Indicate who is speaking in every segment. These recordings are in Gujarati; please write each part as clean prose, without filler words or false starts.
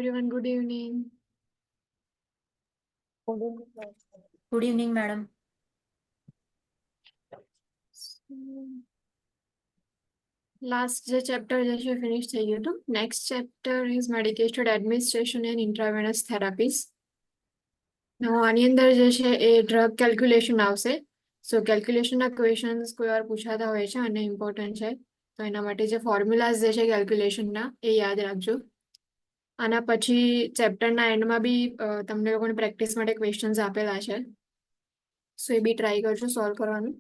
Speaker 1: everyone. Good evening.
Speaker 2: Good evening, madam.
Speaker 1: Last chapter finish થઈ ગયું હતું. Next chapter is medicated administration and intravenous therapies. Now આની અંદર જે છે એ ડ્રગ કેલ્ક્યુલેશન આવશે. સો કેલ્ક્યુલેશનના ક્વેશ્ચન્સ કોઈ વાર પૂછાતા હોય છે અને ઇમ્પોર્ટન્ટ છે. તો એના માટે જે ફોર્મ્યુલાઝ જે છે કેલ્ક્યુલેશનના એ યાદ રાખજો. આના પછી ચેપ્ટરના એન્ડમાં બી તમને લોકોને પ્રેક્ટિસ માટે ક્વેશ્ચન્સ આપેલા છે. સો એ બી ટ્રાય કરજો સોલ્વ કરવાનું.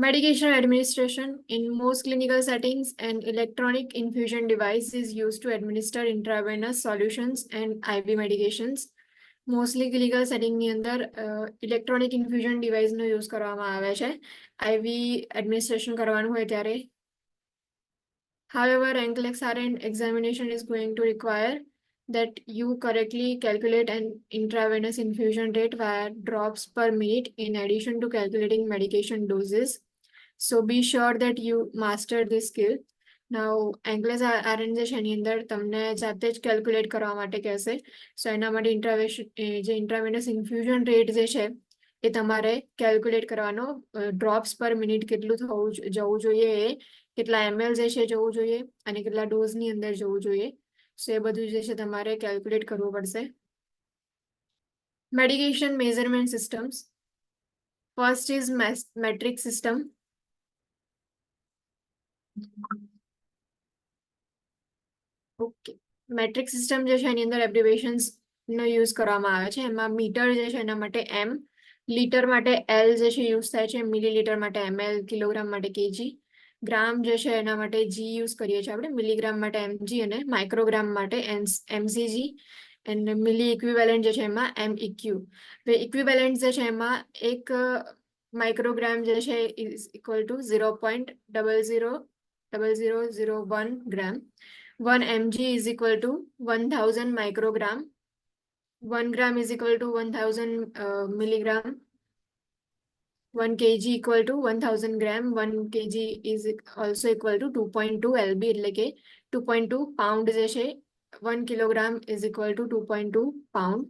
Speaker 1: Medication administration. In most clinical settings, an electronic infusion device is used to administer intravenous solutions and IV medications. Mostly clinical setting ની અંદર electronic infusion device નો use કરવામાં આવે છે IV administration કરવાનું હોય ત્યારે. However, NCLEX RN examination is going to require that you correctly calculate an intravenous infusion rate via drops per minute in addition to calculating medication doses. So be sure that you master this skill. Now, NCLEX RN જે છે એની અંદર તમને જાતે જ કેલ્ક્યુલેટ કરવા માટે કહેશે. સો એના માટે ઇન્ટ્રાવેનસ ઇન્ફ્યુઝન રેટ જે છે એ તમારે કેલ્ક્યુલેટ કરવાનો. ડ્રોપ્સ પર મિનિટ કેટલું જવું જોઈએ, કેટલા ml જે છે જવું જોઈએ અને કેટલા ડોઝની અંદર જવું જોઈએ. સો એ બધું જે છે તમારે કેલ્ક્યુલેટ કરવું પડશે. Medication measurement systems. First is metric system. Okay, metric system જે છે એની અંદર એબ્રિવેશન્સ નો યુઝ કરવામાં આવે છે. એમાં મીટર જે છે એના માટે m, લીટર માટે l જે છે યુઝ થાય છે, મિલીલીટર માટે ml, કિલોગ્રામ માટે kg, ગ્રામ જે છે એના માટે g યુઝ કરીએ છીએ આપણે, મિલીગ્રામ માટે mg અને માઇક્રોગ્રામ માટે mcg અને મિલી ઇક્વિવેલન્ટ જે છે એમાં meq. ઇક્વિવેલન્ટ જે છે એમાં એક માઇક્રોગ્રામ જે છે is equal two 0.000001 gram. 1 mg is equal to 1000 microgram. 1 gram is equal to 1000 milligram. 1 kg equal to 1000 gram. 1 kg is also equal to 2.2 lb એટલે કે 2.2 pound જે છે. 1 kilogram is equal to 2.2 pound.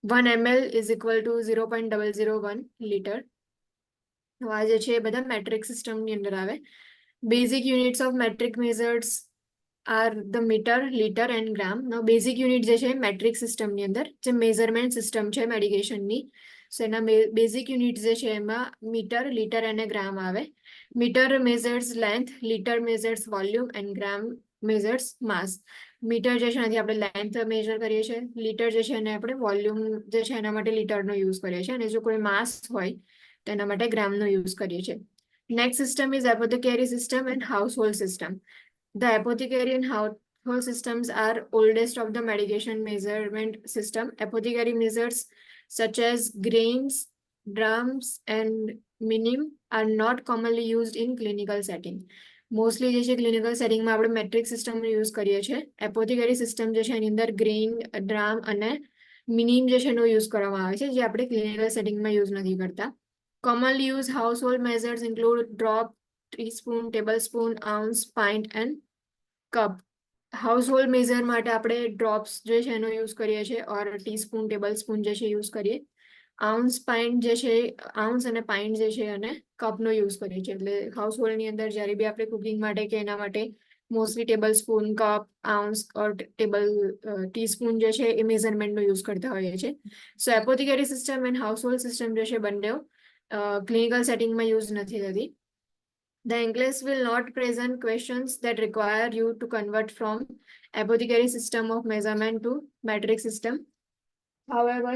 Speaker 1: 1 ml is equal to 0.001 liter. આ જે છે એ બધા મેટ્રિક સિસ્ટમની અંદર આવે. Basic units of metric measures are the metre, litre and gram. નો બેઝિક યુનિટ જે છે મેટ્રિક સિસ્ટમની અંદર જે મેઝરમેન્ટ સિસ્ટમ છે મેડિકેશનની, સો એના બેઝિક યુનિટ જે છે એમાં મીટર, લીટર અને ગ્રામ આવે. Metre measures length, litre measures volume and gram measures mass. Metre જે છે એનાથી આપણે લેન્થ મેઝર કરીએ છીએ, લીટર જે છે એને આપણે વોલ્યુમ જે છે એના માટે લીટરનો યુઝ કરીએ છીએ અને જો કોઈ માસ હોય તો એના માટે ગ્રામનો યુઝ કરીએ છીએ. Next system is apothecary system and household system. The apothecary and household systems are oldest of the medication measurement system. Apothecary measures such as grains, drams, and minim are not commonly used in clinical setting. Mostly જે છે ક્લિનિકલ સેટિંગમાં આપણે મેટ્રિક સિસ્ટમનો યુઝ કરીએ છીએ. એપોથેકેરી સિસ્ટમ જે છે એની અંદર ગ્રેઇન, ડ્રામ અને મિનિમ જે છે એનો યુઝ કરવામાં આવે છે, જે આપણે ક્લિનિકલ સેટિંગમાં યુઝ નથી કરતા. Commonly used household measures include drop, teaspoon, tablespoon, ounce, pint and cup. Household measure માટે આપણે ડ્રોપ્સ જે છે એનો યુઝ કરીએ છીએ ઓર ટીસ્પૂન, ટેબલ સ્પૂન જે છે યુઝ કરીએ. આઉન્સ, પાઇન્ટ જે છે, આઉન્સ અને પાઇન્ટ જે છે અને કપનો યુઝ કરીએ છીએ. એટલે હાઉસહોલ્ડની અંદર જ્યારે બી આપણે કુકિંગ માટે કે એના માટે mostly tablespoon, cup, ounce or teaspoon જે છે એ મેઝરમેન્ટનો યુઝ કરતા હોઈએ છીએ. So apothecary system and household system જે છે બંને ક્લિનિકલ સેટિંગમાં યુઝ નથી થતી. The NCLEX will not present questions that require you to convert from apothecary system of measurement to metric system. However,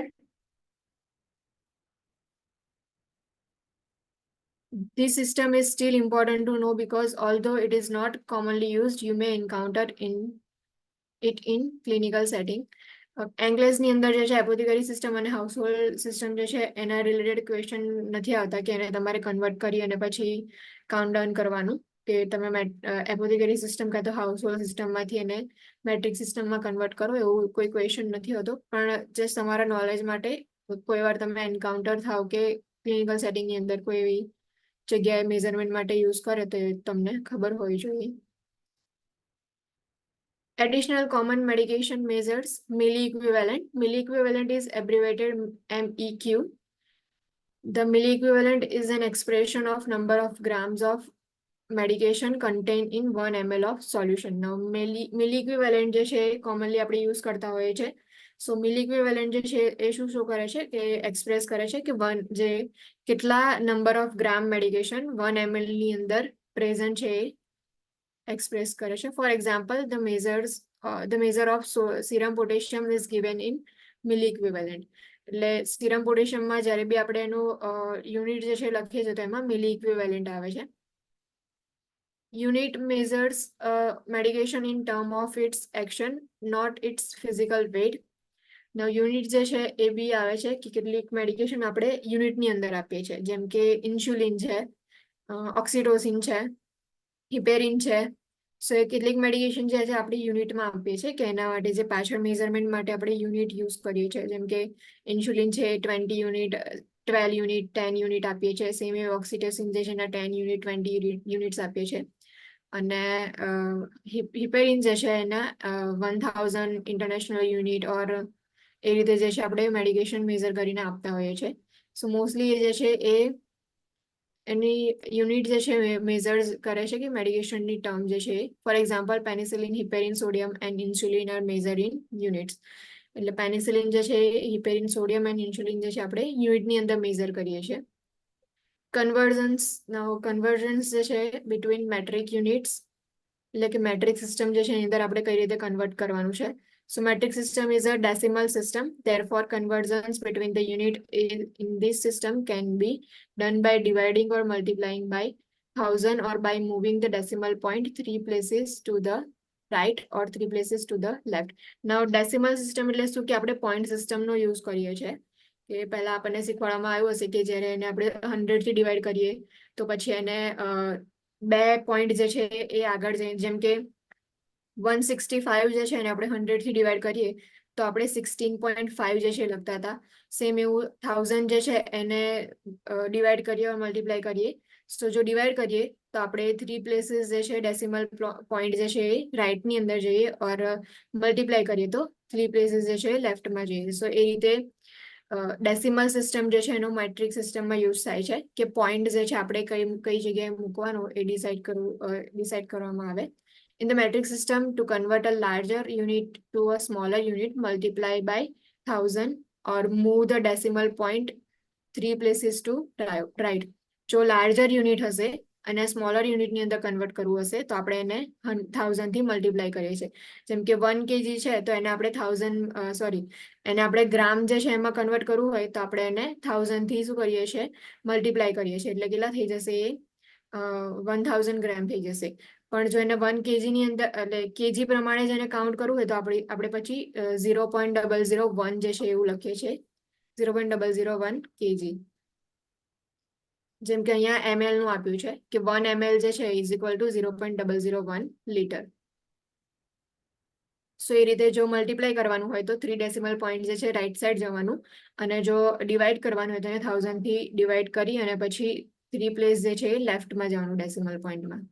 Speaker 1: this system is still important to know because although it is not commonly used, you may encounter it in clinical setting. NCLEX ની અંદર જે છે એપોથેકેરી સિસ્ટમ અને હાઉસહોલ્ડ સિસ્ટમ જે છે એના રિલેટેડ ક્વેશ્ચન નથી આવતા કે એને તમારે કન્વર્ટ કરી અને પછી કાઉન્ટ ડાઉન કરવાનું કે તમે એપોથેકેરી સિસ્ટમ કાં તો હાઉસહોલ્ડ સિસ્ટમમાંથી એને મેટ્રિક સિસ્ટમમાં કન્વર્ટ કરો, એવું કોઈ ક્વેશ્ચન નથી હોતો. પણ જસ્ટ તમારા નોલેજ માટે કોઈ વાર તમે એન્કાઉન્ટર થાવ કે ક્લિનિકલ સેટિંગની અંદર કોઈ એવી જગ્યાએ મેઝરમેન્ટ માટે યુઝ કરે તો તમને ખબર હોવી જોઈએ. Additional common medication measures, milliequivalent. Milliequivalent is abbreviated MEQ. The milliequivalent is an expression of number of grams of medication contained in 1 ml of solution. Now, milliequivalent જે છે commonly આપણે use કરતા હોઈએ છે. So, milliequivalent જે છે એ શું કરે છે કે express કરે છે કે જે કેટલા number of gram medication 1 ml ની અંદર present છે એ express કરે છે. For example, the measure of serum potassium is given in milliequivalent. એટલે serum potassium માં જ્યારે બી આપણે એનું યુનિટ જે છે લખીએ છીએ તો એમાં મિલી ઇક્વિવેલન્ટ આવે છે. Unit measures medication in term of its action, not its physical weight. Now, unit જે છે એ બી આવે છે કે કેટલીક મેડિકેશન આપણે યુનિટની અંદર આપીએ છીએ, જેમ કે ઇન્સ્યુલિન છે, ઓક્સિટોસિન છે, હિપેરિન છે. સો એ કેટલીક મેડિકેશન જે છે આપણે યુનિટમાં આપીએ છીએ કે એના માટે જે પાછળ મેઝરમેન્ટ માટે આપણે યુનિટ યુઝ કરીએ છીએ, જેમ કે ઇન્સ્યુલિન છે 20 યુનિટ, 12 યુનિટ, 10 યુનિટ આપીએ છીએ. સેમ એ ઓક્સિટોસિન જે છે એના 10 યુનિટ, 20 યુનિટ્સ આપીએ છીએ. અને હિપેરિન જે છે એના 1000 ઇન્ટરનેશનલ યુનિટ ઓર એ રીતે જે છે આપણે મેડિકેશન મેઝર કરીને આપતા હોઈએ છીએ. સો મોસ્ટલી એ જે છે એ એની યુનિટ જે છે મેઝર્સ કરે છે કે મેડિકેશનની ટર્મ જે છે. For example, penicillin, heparin, sodium and insulin are measure in units. એટલે પેનિસિલિન જે છે હિપેરિન, સોડિયમ એન્ડ ઇન્સ્યુલિન જે છે આપણે યુનિટની અંદર મેઝર કરીએ છીએ. કન્વર્જન્સ જે છે બિટવીન મેટ્રિક યુનિટ્સ, એટલે કે મેટ્રિક સિસ્ટમ જે છે એની અંદર આપણે કઈ રીતે કન્વર્ટ કરવાનું છે. So metric system is a decimal system. Therefore, conversions between the unit in this system can be done by dividing or multiplying by 1000 or by moving the decimal point 3 places to the right or 3 places to the left. Now, decimal system એટલે શું કે આપણે point system નો use કરીએ છીએ. કે પહેલા આપણને શીખવાડવામાં આવ્યું હશે કે જ્યારે એને આપણે 100 થી ડિવાઈડ કરીએ તો પછી એને બે પોઈન્ટ જે છે એ આગળ જઈએ, જેમ કે 165 જે છે એને આપણે 100 થી ડિવાઈડ કરીએ તો આપણે 16.5 જે છે લખતા હતા. સેમ એવું 1000 જે છે એને ડિવાઈડ કરીએ or મલ્ટીપ્લાય કરીએ. સો જો ડિવાઈડ કરીએ તો આપણે 3 પ્લેસીસ જે છે ડેસિમલ પોઈન્ટ જે છે એ રાઈટની અંદર જઈએ ઓર મલ્ટીપ્લાય કરીએ તો 3 પ્લેસીસ જે છે લેફ્ટમાં જઈએ. સો એ રીતે ડેસિમલ સિસ્ટમ જે છે એનો મેટ્રિક સિસ્ટમમાં યુઝ થાય છે કે પોઈન્ટ જે છે આપણે કઈ જગ્યાએ મૂકવાનો એ ડિસાઈડ કરવામાં આવે. In the metric system, to convert a larger unit to a smaller unit, multiply by 1000 or move the decimal point 3 places to right. જો larger unit હશે અને સ્મોલર યુનિટની અંદર કન્વર્ટ કરવું હશે તો આપણે એને 1000 થી મલ્ટીપ્લાય કરીએ છીએ. જેમ કે 1 kg છે તો એને આપણે એને આપણે ગ્રામ જે છે એમાં કન્વર્ટ કરવું હોય તો આપણે એને 1000 થી શું કરીએ છીએ મલ્ટીપ્લાય કરીએ છીએ. એટલે કેટલા થઈ જશે એ 1000 ગ્રામ થઈ જશે. પણ જો એને 1 kg ની અંદર એટલે કેજી પ્રમાણે જેને કાઉન્ટ કરવું હોય તો આપણે પછી 0.001 જે છે એવું લખીએ છીએ, 0.001 kg. જેમ કે અહીંયા ml નું આપ્યું છે કે 1 ml જે છે ઇઝ ઇક્વલ ટુ 0.001 લીટર. સો એ રીતે જો મલ્ટીપ્લાય કરવાનું હોય તો 3 ડેસિમલ પોઈન્ટ જે છે રાઈટ સાઈડ જવાનું, અને જો ડિવાઈડ કરવાનું હોય તો એને 1000 થી ડિવાઈડ કરી અને પછી 3 પ્લેસ જે છે લેફ્ટમાં જવાનું ડેસિમલ પોઈન્ટમાં.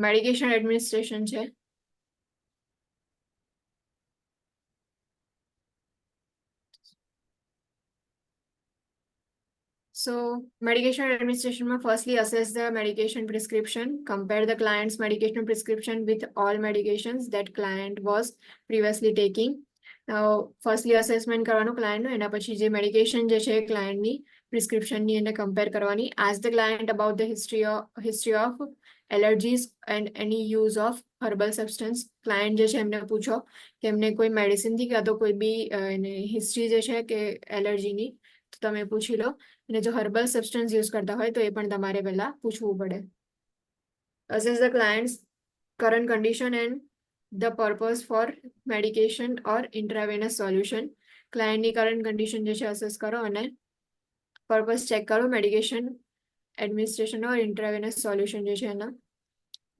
Speaker 1: મેડિકેશન એડમિનિસ્ટ્રેશન છે. So, medication administration માં firstly assess the medication prescription, compare the client's medication prescription with all medications that client was previously taking. Now, firstly assessment કરવાનું ક્લાયન્ટનું, એના પછી જે મેડિકેશન જે છે ક્લાયન્ટની પ્રિસ્ક્રિપ્શનની એને કમ્પેર કરવાની. Ask the client about the history of allergies and any use of herbal substance. Client જે છે એમને પૂછો કે એમને કોઈ મેડિસિનથી કાં તો કોઈ બી હિસ્ટ્રી જે છે કે એલર્જીની તો તમે પૂછી લો. અને જો હર્બલ સબસ્ટન્સ યુઝ કરતા હોય તો એ પણ તમારે પહેલા પૂછવું પડે. Assess the client's current condition and the purpose for medication or intravenous solution. ક્લાયન્ટની કરંટ કન્ડિશન જે છે અસેસ કરો અને પર્પસ ચેક કરો medication administration or intravenous solution જે છે એના.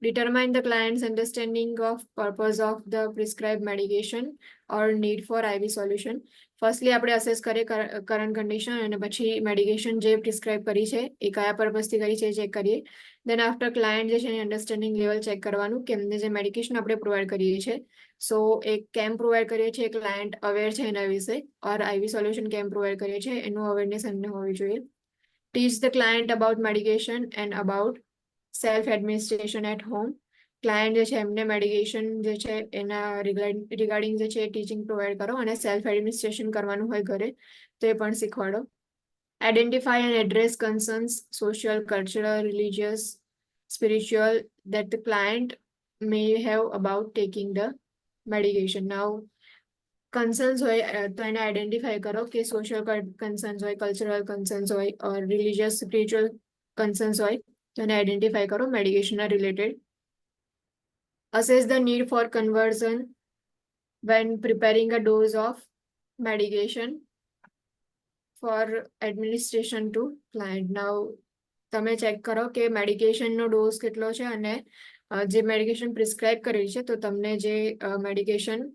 Speaker 1: determine the client's understanding of purpose of the prescribed medication or need for IV solution. Firstly આપણે assess કરીએ current condition અને પછી medication જે prescribe કરી છે એ કયા purpose થી કરી છે check કરીએ. Then after client જે છે એની understanding level check કરવાનું કે એમને જે medication આપણે provide કરીએ છીએ so એક કેમ provide કરીએ છીએ client aware છે એના વિશે or IV solution કેમ provide કરીએ છીએ એનું awareness એમને હોવી જોઈએ. Teach the client about medication and about self administration at home. Client જે છે એમને મેડિકેશન જે છે એના રિગાર્ડિંગ જે છે ટીચિંગ પ્રોવાઈડ કરો અને સેલ્ફ એડમિનિસ્ટ્રેશન કરવાનું હોય ઘરે તો એ પણ શીખવાડો. Identify and address concerns social cultural religious spiritual that the client may have about taking the medication. Now concerns હોય તો એને આઈડેન્ટિફાઈ કરો કે સોશિયલ કન્સર્ન્સ હોય કલ્ચરલ કન્સર્ન્સ હોય ઓર રિલિજિયસ સ્પિરિચ્યુઅલ કન્સર્ન્સ હોય તો એને આઈડેન્ટિફાઈ કરો મેડિકેશનના related. Assess the need for conversion when preparing a dose of medication for administration to client. Now તમે ચેક કરો કે મેડિકેશનનો ડોઝ કેટલો છે અને જે મેડિકેશન પ્રિસ્ક્રાઇબ કરેલી છે તો તમને જે મેડિકેશન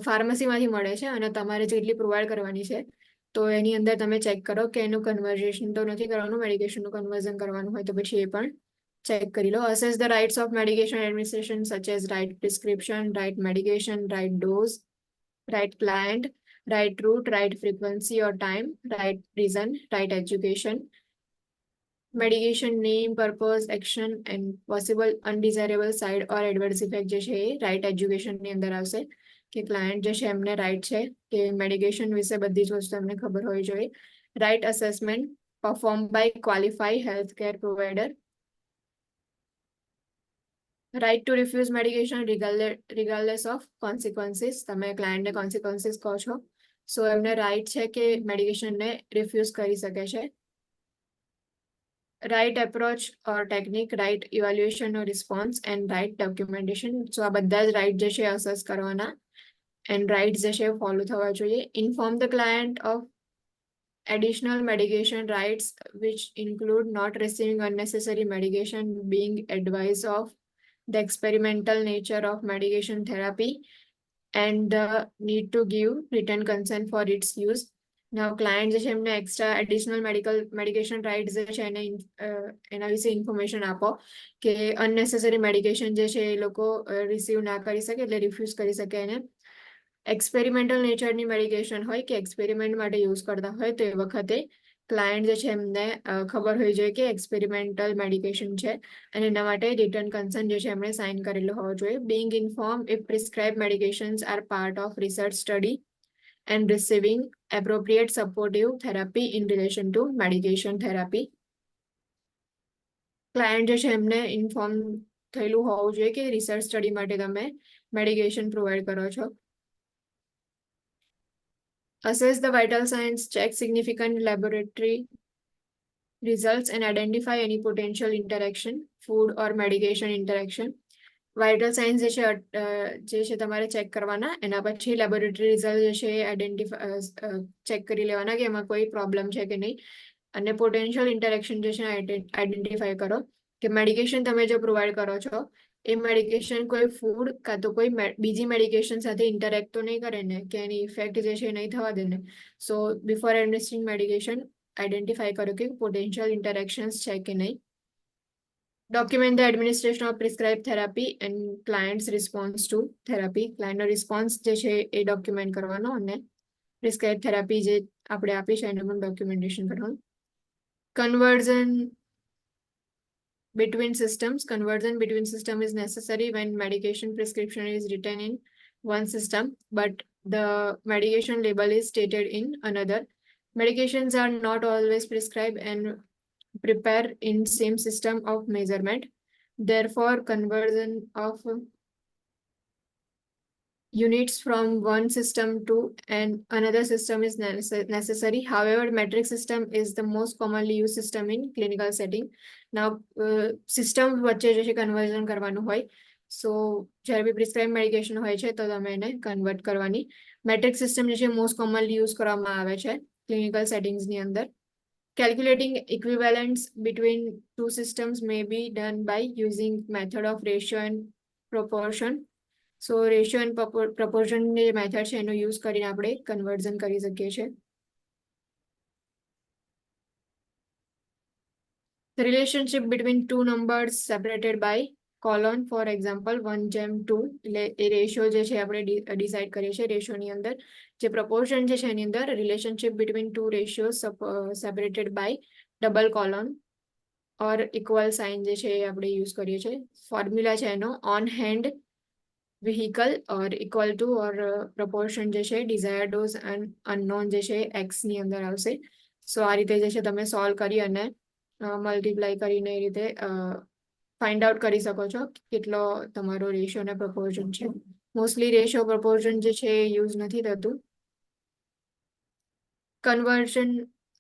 Speaker 1: ફાર્મસીમાંથી મળે છે અને તમારે જેટલી પ્રોવાઈડ કરવાની છે તો એની અંદર તમે ચેક કરો કે એનું કન્વર્ઝેશન તો નથી કરવાનું મેડિકેશનનું કન્વર્ઝન કરવાનું હોય તો પછી એ પણ ચેક કરી લો. Assess the rights of medication administration such as right prescription right medication right dose right client right route right frequency or time right reason right education medication name purpose action and possible undesirable side or adverse effect જે છે એ રાઇટ એજ્યુકેશનની અંદર આવશે કે ક્લાયન્ટ જે છે એમને રાઇટ છે કે મેડિકેશન વિશે બધી જ વસ્તુ એમને ખબર હોવી જોઈએ. Right assessment perform by qualified health care provider. Right to refuse medication regardless of consequences. તમે ક્લાયન્ટને કોન્સિક્વન્સીસ કહો છો સો એમને રાઇટ છે કે મેડિકેશનને રિફ્યુઝ કરી શકે છે. Right approach or technique right evaluation or response and right documentation. So આ બધા જ રાઇટ જે છે અસેસ કરવાના એન્ડ રાઇટ જે છે ફોલો થવા જોઈએ. Inform the client of additional medication rights which include not receiving unnecessary medication, being advised of the experimental nature of medication therapy and the need to give written consent for its use. Now client જે છે એમને extra additional medication rights જે છે એના વિશે ઇન્ફોર્મેશન આપો કે unnecessary medication જે છે એ લોકો રિસીવ ના કરી શકે એટલે રિફ્યુઝ કરી શકે એને. એક્સપેરિમેન્ટલ નેચરની મેડિકેશન હોય કે એક્સપેરિમેન્ટ માટે યુઝ કરતા હોય તો એ વખતે ક્લાયન્ટ જે છે એમને ખબર હોવી જોઈએ કે એક્સપેરિમેન્ટલ મેડિકેશન છે અને એના માટે રિટર્ન કન્સર્ન જે છે એમણે સાઇન કરેલો હોવો જોઈએ. Being inform if prescribe medications are part of research study and receiving appropriate supportive therapy in relation to medication therapy. Client જે છે એમને ઇન્ફોર્મ થયેલું હોવું જોઈએ કે રિસર્ચ સ્ટડી માટે તમે મેડિકેશન પ્રોવાઈડ કરો છો. Assess the vital signs, check significant laboratory results and identify any potential interaction, food or medication interaction. Vital signs જે છે તમારે ચેક કરવાના એના પછી લેબોરેટરી રિઝલ્ટ જે છે ચેક કરી લેવાના કે એમાં કોઈ પ્રોબ્લેમ છે કે નહીં અને પોટેન્શિયલ ઇન્ટરેક્શન જે છે આઈડેન્ટિફાઈ કરો કે મેડિકેશન તમે જો પ્રોવાઈડ કરો છો એ મેડિકેશન કોઈ ફૂડ કાં તો કોઈ બીજી મેડિકેશન સાથે ઇન્ટરેક્ટ તો નહીં કરે ને કે એની ઇફેક્ટ જે છે નહીં થવા દે ને. So before administering medication identify કરો કે પોટેન્શિયલ ઇન્ટરેક્શન્સ છે કે નહીં. Document the administration of prescribe therapy and client's response to therapy. ક્લાયન્ટનો રિસ્પોન્સ જે છે એ ડોક્યુમેન્ટ કરવાનો અને પ્રિસ્ક્રાઇબ થેરાપી જે આપણે આપી છે એનું પણ ડોક્યુમેન્ટેશન કરવાનું. Conversion between systems. Conversion between system is necessary when medication prescription is written in one system but the medication label is stated in another. Medications are not always prescribed and prepared in same system of measurement. Therefore conversion of units from one system to another system is necessary. However, metric system is the most commonly used system in clinical setting. Now, system વચ્ચે જે છે કન્વર્ઝન કરવાનું હોય સો જ્યારે બી પ્રિસ્ક્રાઇબ મેડિકેશન હોય છે તો તમે એને કન્વર્ટ કરવાની. મેટ્રિક સિસ્ટમ જે છે મોસ્ટ કોમનલી યુઝ કરવામાં આવે છે ક્લિનિકલ સેટિંગ્સની અંદર. Calculating equivalence between two systems may be done by using method of ratio and proportion. So ratio and proportion ની મેથડ છે એનો યુઝ કરીને આપણે કન્વર્ઝન કરી શકીએ છીએ. The relationship between two numbers separated by colon, for example 1:2, એટલે એ રેશિયો જે છે આપણે ડિસાઇડ કરીએ છીએ. રેશિયોની અંદર જે પ્રપોર્શન જે છે એની અંદર relationship between two ratios separated by double colon or equal sign જે છે એ આપણે યુઝ કરીએ છીએ. ફોર્મ્યુલા છે એનો on hand vehicle or equal to or proportion જે છે desired dose and unknown જે છે x ની અંદર આવશે. સો આ રીતે જે છે તમે સોલ્વ કરી અને મલ્ટીપ્લાય કરીને એ રીતે ફાઇન્ડ આઉટ કરી શકો છો કેટલો તમારો રેશિયો અને પ્રપોર્શન છે. મોસ્ટલી રેશિયો પ્રપોર્શન જે છે એ યુઝ નથી થતું. Conversion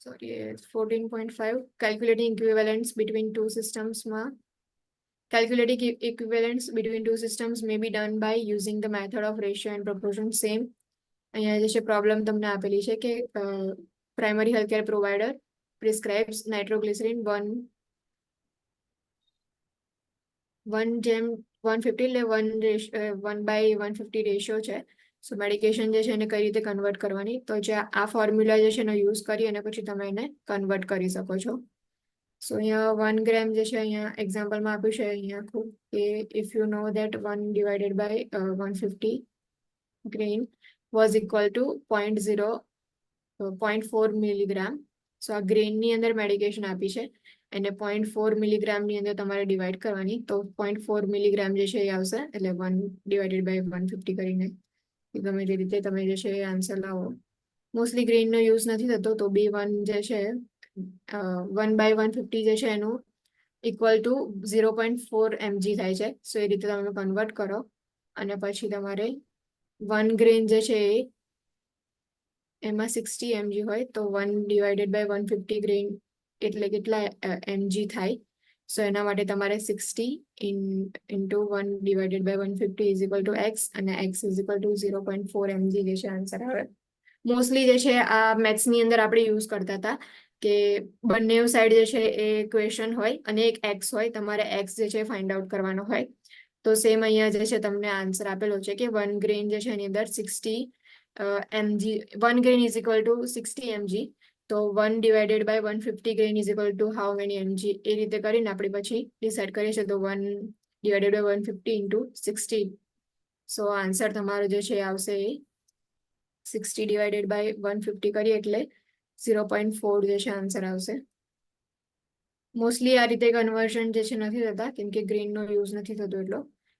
Speaker 1: 14.5 calculating equivalence between two systems માં calculating equivalence between two systems may be done by using the method of ratio and proportion. Same અહીંયા જે છે પ્રોબ્લેમ તમને આપેલી છે કે પ્રાઇમરી હેલ્થ કેર પ્રોવાઈડર પ્રિસ્ક્રાઇબ્સ નાઇટ્રોગ્લિસરીન 1:150 એટલે 1/150 રેશિયો છે. સો મેડિકેશન જે છે એને કઈ રીતે કન્વર્ટ કરવાની, તો જે આ ફોર્મ્યુલા જે છે એનો યુઝ કરી અને પછી તમે એને કન્વર્ટ કરી શકો છો. સો અહીંયા 1 ગ્રામ જે છે અહીંયા એક્ઝામ્પલમાં આપ્યું છે અહીંયા આખું કે if you know that 1/150 grain was equal to 0.4 milligram. So આ ગ્રેનની અંદર મેડિકેશન આપી છે એને 0.4 મિલીગ્રામની અંદર તમારે ડિવાઈડ કરવાની, તો 0.4 મિલીગ્રામ જે છે એ આવશે. એટલે 1/150 કરીને ગમે તે રીતે તમે જે છે એ આન્સર લાવો. મોસ્ટલી ગ્રેનનો યુઝ નથી થતો, તો બી 1 જે છે 1/150 જે છે એનું ઇક્વલ ટુ 0.4 mg થાય છે. સો એ રીતે તમે કન્વર્ટ કરો અને પછી તમારે 1 ગ્રેન જે છે એમાં 60 mg હોય, તો 1/150 ગ્રેન એટલે કેટલા mg થાય. સો એના માટે તમારે 60 into 1/150 is equal to x અને x is equal to 0.4 mg જે છે આન્સર આવે. મોસ્ટલી જે છે આ મેથ્સની અંદર આપણે યુઝ કરતા હતા કે બંને સાઈડ જે છે એ ક્વેશ્ચન હોય અને એક એક્સ હોય, તમારે એક્સ જે છે ફાઇન્ડ આઉટ કરવાનો હોય. તો સેમ અહીંયા જે છે તમને આન્સર આપેલો છે કે 1 ગ્રેન જે છે એની અંદર 60 mg, 1 grain is equal to 60 mg. તો 1/150 grain is equal to how many mg, એ રીતે કરીને આપણે પછી ડિસાઇડ કરીએ છીએ. તો 1/150 into 60. સો આન્સર તમારો જે છે આવશે 60/150 કરીએ એટલે 0.4 જે છે આન્સર આવશે. મોસ્ટલી આ રીતે કન્વર્ઝન જે છે નથી થતા કેમ કે ગ્રેનનો યુઝ નથી થતો એટલો.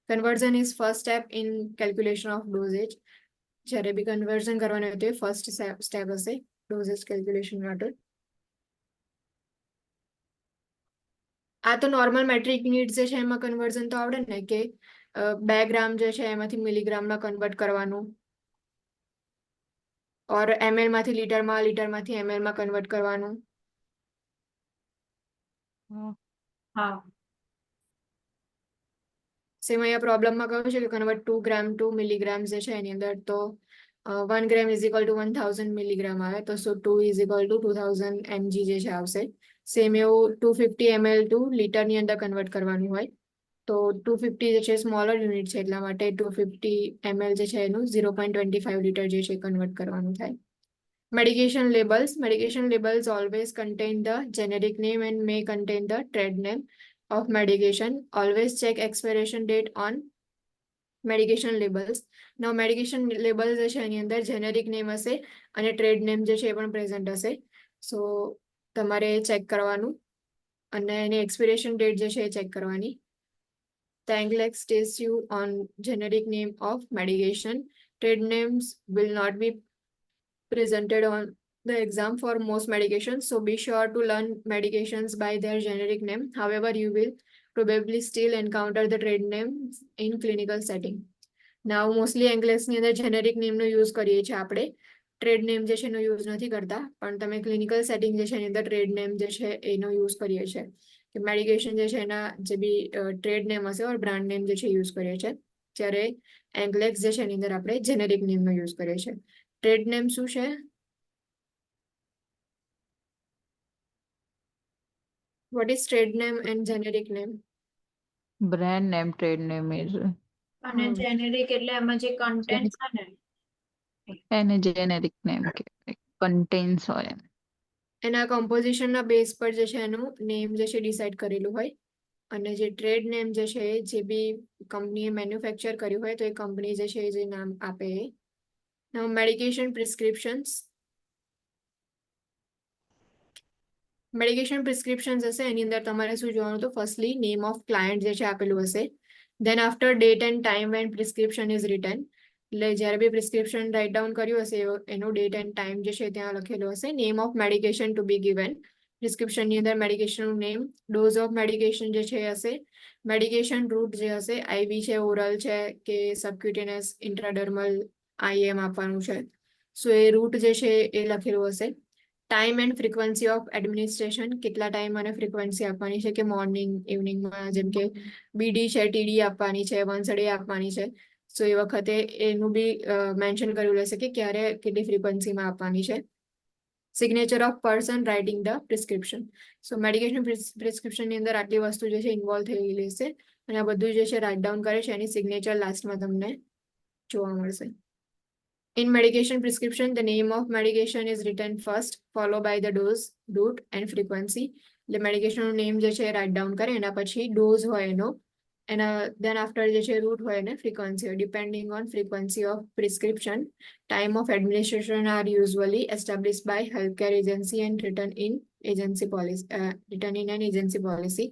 Speaker 1: Conversion is first step in calculation of dosage. જ્યારે બી કન્વર્ઝન કરવાનું હોય તો એ ફર્સ્ટ સ્ટેપ હશે ડોઝેજ કેલ્ક્યુલેશન માટે. આ તો નોર્મલ મેટ્રિક યુનિટ જે છે એમાં કન્વર્ઝન તો આવડે ને કે 2 ગ્રામ જે છે એમાંથી મિલીગ્રામમાં કન્વર્ટ કરવાનું, ઓર ml માંથી લીટરમાં, લીટરમાંથી ml માં કન્વર્ટ કરવાનું.
Speaker 2: હા.
Speaker 1: સેમ અહીંયા પ્રોબ્લેમમાં કહ્યું છે કે કન્વર્ટ 2 ગ્રામ ટુ મિલીગ્રામ જે છે એની અંદર, તો 1 ગ્રામ ઇઝ ઇક્વલ ટુ 1000 મિલીગ્રામ આવે, તો સો 2 ઇઝ ઇક્વલ ટુ 2000 mg જે છે આવશે. સેમ એવું 250 ml ટુ લીટરની અંદર કન્વર્ટ કરવાનું હોય, તો 250 જે છે સ્મોલર યુનિટ છે એટલા માટે 250 ml જે છે એનું 0.25 લીટર જે છે કન્વર્ટ કરવાનું થાય. Medication labels. Medication labels always contain the generic name and may contain the trade name of medication. Always check expiration date on medication labels. Now medication labels જે છે એની અંદર generic name હશે અને trade name જે છે એ પણ present હશે. So તમારે ચેક કરવાનું અને એની expiration date જે છે એ ચેક કરવાની. The NCLEX states you on generic name of medication. Trade names will not be presented on the exam for most medications, so be sure to learn medications by their generic name. However, you will probably still encounter the trade names in clinical setting. Now mostly NCLEX ની અંદર generic name નો use કરીએ છીએ આપણે, trade name જે છે એનો use નથી કરતા, પણ તમે clinical setting જે છે એની અંદર trade name જે છે એનો use કરીએ છીએ કે મેડિકેશન જે છે એના જે બી trade name હશે or brand name જે છે use કરીએ છીએ, જ્યારે NCLEX જે છે એની અંદર આપણે generic name નો use કરીએ છીએ. ટ્રેડ નેમ શું છે? What is trade name and generic name?
Speaker 3: Brand name, trade name is
Speaker 2: અને
Speaker 1: હા.
Speaker 2: જેનેરિક એટલે એમાં જે કન્ટેન્ટ છે ને
Speaker 3: એને generic name કહેવાય. Contains હોય.
Speaker 1: એના કમ્પોઝિશનના બેઝ પર જે છે એનું નેમ જે છે ડિસાઇડ કરેલું હોય અને જે ટ્રેડ નેમ જે છે જે બી કંપનીએ મેન્યુફેક્ચર કર્યું હોય તો એ કંપની જે છે જે નામ આપે એ. નાઉ મેડિકેશન પ્રિસ્ક્રિપ્શન્સ. મેડિકેશન પ્રિસ્ક્રિપ્શન્સ હશે એની અંદર તમારે શું જોવાનું તો ફર્સ્ટલી નેમ ઓફ ક્લાયન્ટ જે છે આપેલું હશે. Then after date and time when prescription is written. એટલે જ્યારે બી પ્રિસ્ક્રિપ્શન રાઇટ ડાઉન કર્યું હશે એનો ડેટ એન્ડ ટાઈમ જે છે ત્યાં લખેલું હશે. Name of medication to be given. પ્રિસ્ક્રિપ્શનની અંદર મેડિકેશનનું નેમ. ડોઝ ઓફ મેડિકેશન જે છે હશે. મેડિકેશન રૂટ જે હશે આઈવી છે, ઓરલ છે કે સબક્યુટેનિયસ, ઇન્ટ્રાડર્મલ, આઈએમ આપવાનું છે. સો એ રૂટ જે છે એ લખેલું હશે. Time and frequency of administration, કેટલા ટાઈમ અને ફ્રીક્વન્સી આપવાની છે કે મોર્નિંગ ઇવનિંગમાં, જેમ કે બીડી છે, ટીડી આપવાની છે, વન્સ અ ડે આપવાની છે. સો એ વખતે એનું બી મેન્શન કરેલું રહેશે કે ક્યારે કેટલી ફ્રીક્વન્સીમાં આપવાની છે. Signature of person writing the prescription. So medication પ્રિસ્ક્રિપ્શનની અંદર આટલી વસ્તુ જે છે ઇન્વોલ્વ થયેલી હશે અને આ બધું જે છે રાઇટ ડાઉન કરે છે એની સિગ્નેચર લાસ્ટમાં તમને જોવા મળશે. In medication prescription, the name of medication is written first, followed by the dose, route and frequency. એટલે મેડિકેશનનું નેમ જે છે રાઇટ ડાઉન કરે એના પછી ડોઝ હોય એનો, એના દેન આફ્ટર જે છે રૂટ હોય અને ફ્રીક્વન્સી હોય. Depending on frequency of prescription, time of administration are usually established by healthcare agency and written in an agency policy.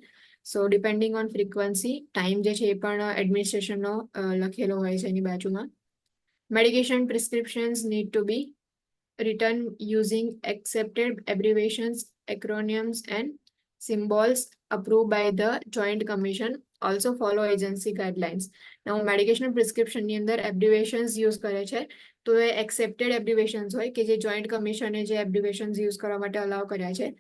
Speaker 1: So depending on frequency, time જે છે એ પણ એડમિનિસ્ટ્રેશનનો લખેલો હોય છે એની બાજુમાં. Medication prescriptions need to be written using accepted abbreviations, acronyms, and symbols approved by the Joint Commission. Also follow agency guidelines. Now, medication prescription ની અંદર abbreviations use કરે છે તો એ accepted abbreviations હોય કે જે જોઈન્ટ કમિશને જે abbreviations use કરવા માટે અલાઉ કર્યા છે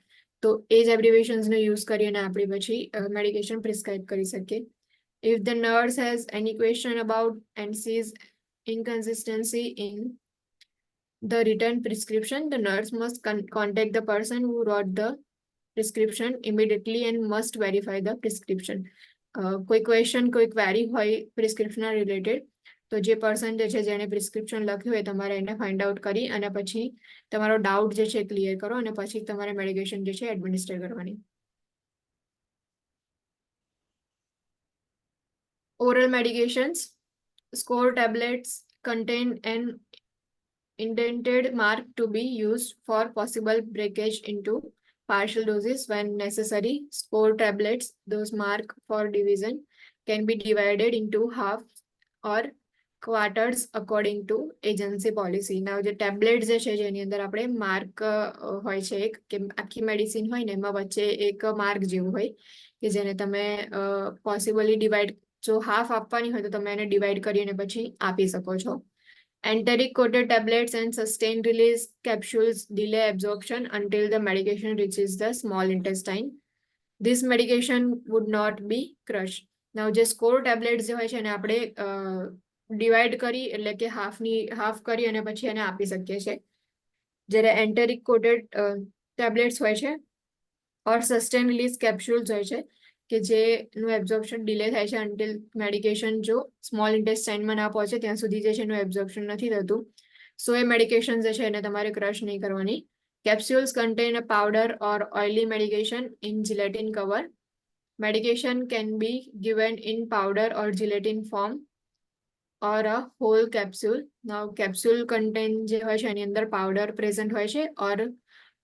Speaker 1: તો એ જ abbreviations નો use કરીને આપણે પછી medication prescribe કરી શકીએ. If the nurse has any question about and sees inconsistency in the written prescription, the nurse must contact the person who wrote the prescription immediately and must verify the prescription. કોઈ ક્વેશ્ચન કોઈ ક્વેરી હોય પ્રિસ્ક્રિપ્શનના રિલેટેડ તો જે પર્સન જે છે જેણે પ્રિસ્ક્રિપ્શન લખ્યું હોય તમારે એને ફાઇન્ડ આઉટ કરી અને પછી તમારો ડાઉટ જે છે ક્લિયર કરો અને પછી તમારે મેડિકેશન જે છે એડમિનિસ્ટર કરવાની. Oral medications, score tablets contain an indented mark to be used for possible breakage into partial doses when necessary. Score tablets, those marked for division, can be divided into half or quarters according to agency policy. Now જે ટેબ્લેટ જે છે જેની અંદર આપણે માર્ક હોય છે એક કે આખી મેડિસિન હોય ને એમાં વચ્ચે એક માર્ક જેવું હોય કે જેને તમે પોસિબલી ડિવાઈડ જો હાફ આપવાની હોય તો તમે એને ડિવાઈડ કરીને પછી આપી શકો છો. Enteric coated tablets and sustained release capsules delay absorption until the medication reaches the small intestine. This medication would not be crushed. Now, જે સ્કોર ટેબ્લેટ્સ જે હોય છે એને આપણે ડિવાઈડ કરી એટલે કે હાફ કરી અને પછી એને આપી શકીએ છીએ. જ્યારે એન્ટેરિક કોટેડ ટેબ્લેટ્સ હોય છે ઓર સસ્ટેન રિલીઝ કેપ્સ્યુલ્સ હોય છે કે જેનું એબ્ઝોર્પ્શન ડિલે થાય છે અન્ટિલ મેડિકેશન જો સ્મોલ ઇન્ટેસ્ટાઇનમાં ના પહોંચે ત્યાં સુધી જે છે એનું એબ્ઝોર્પ્શન નથી થતું. સો એ મેડિકેશન જે છે એને તમારે ક્રશ નહીં કરવાની. Capsules contain a powder or oily medication in gelatin cover. Medication can be given in powder or gelatin form or a whole capsule. Now, capsule contain જે હોય છે એની અંદર powder present હોય છે or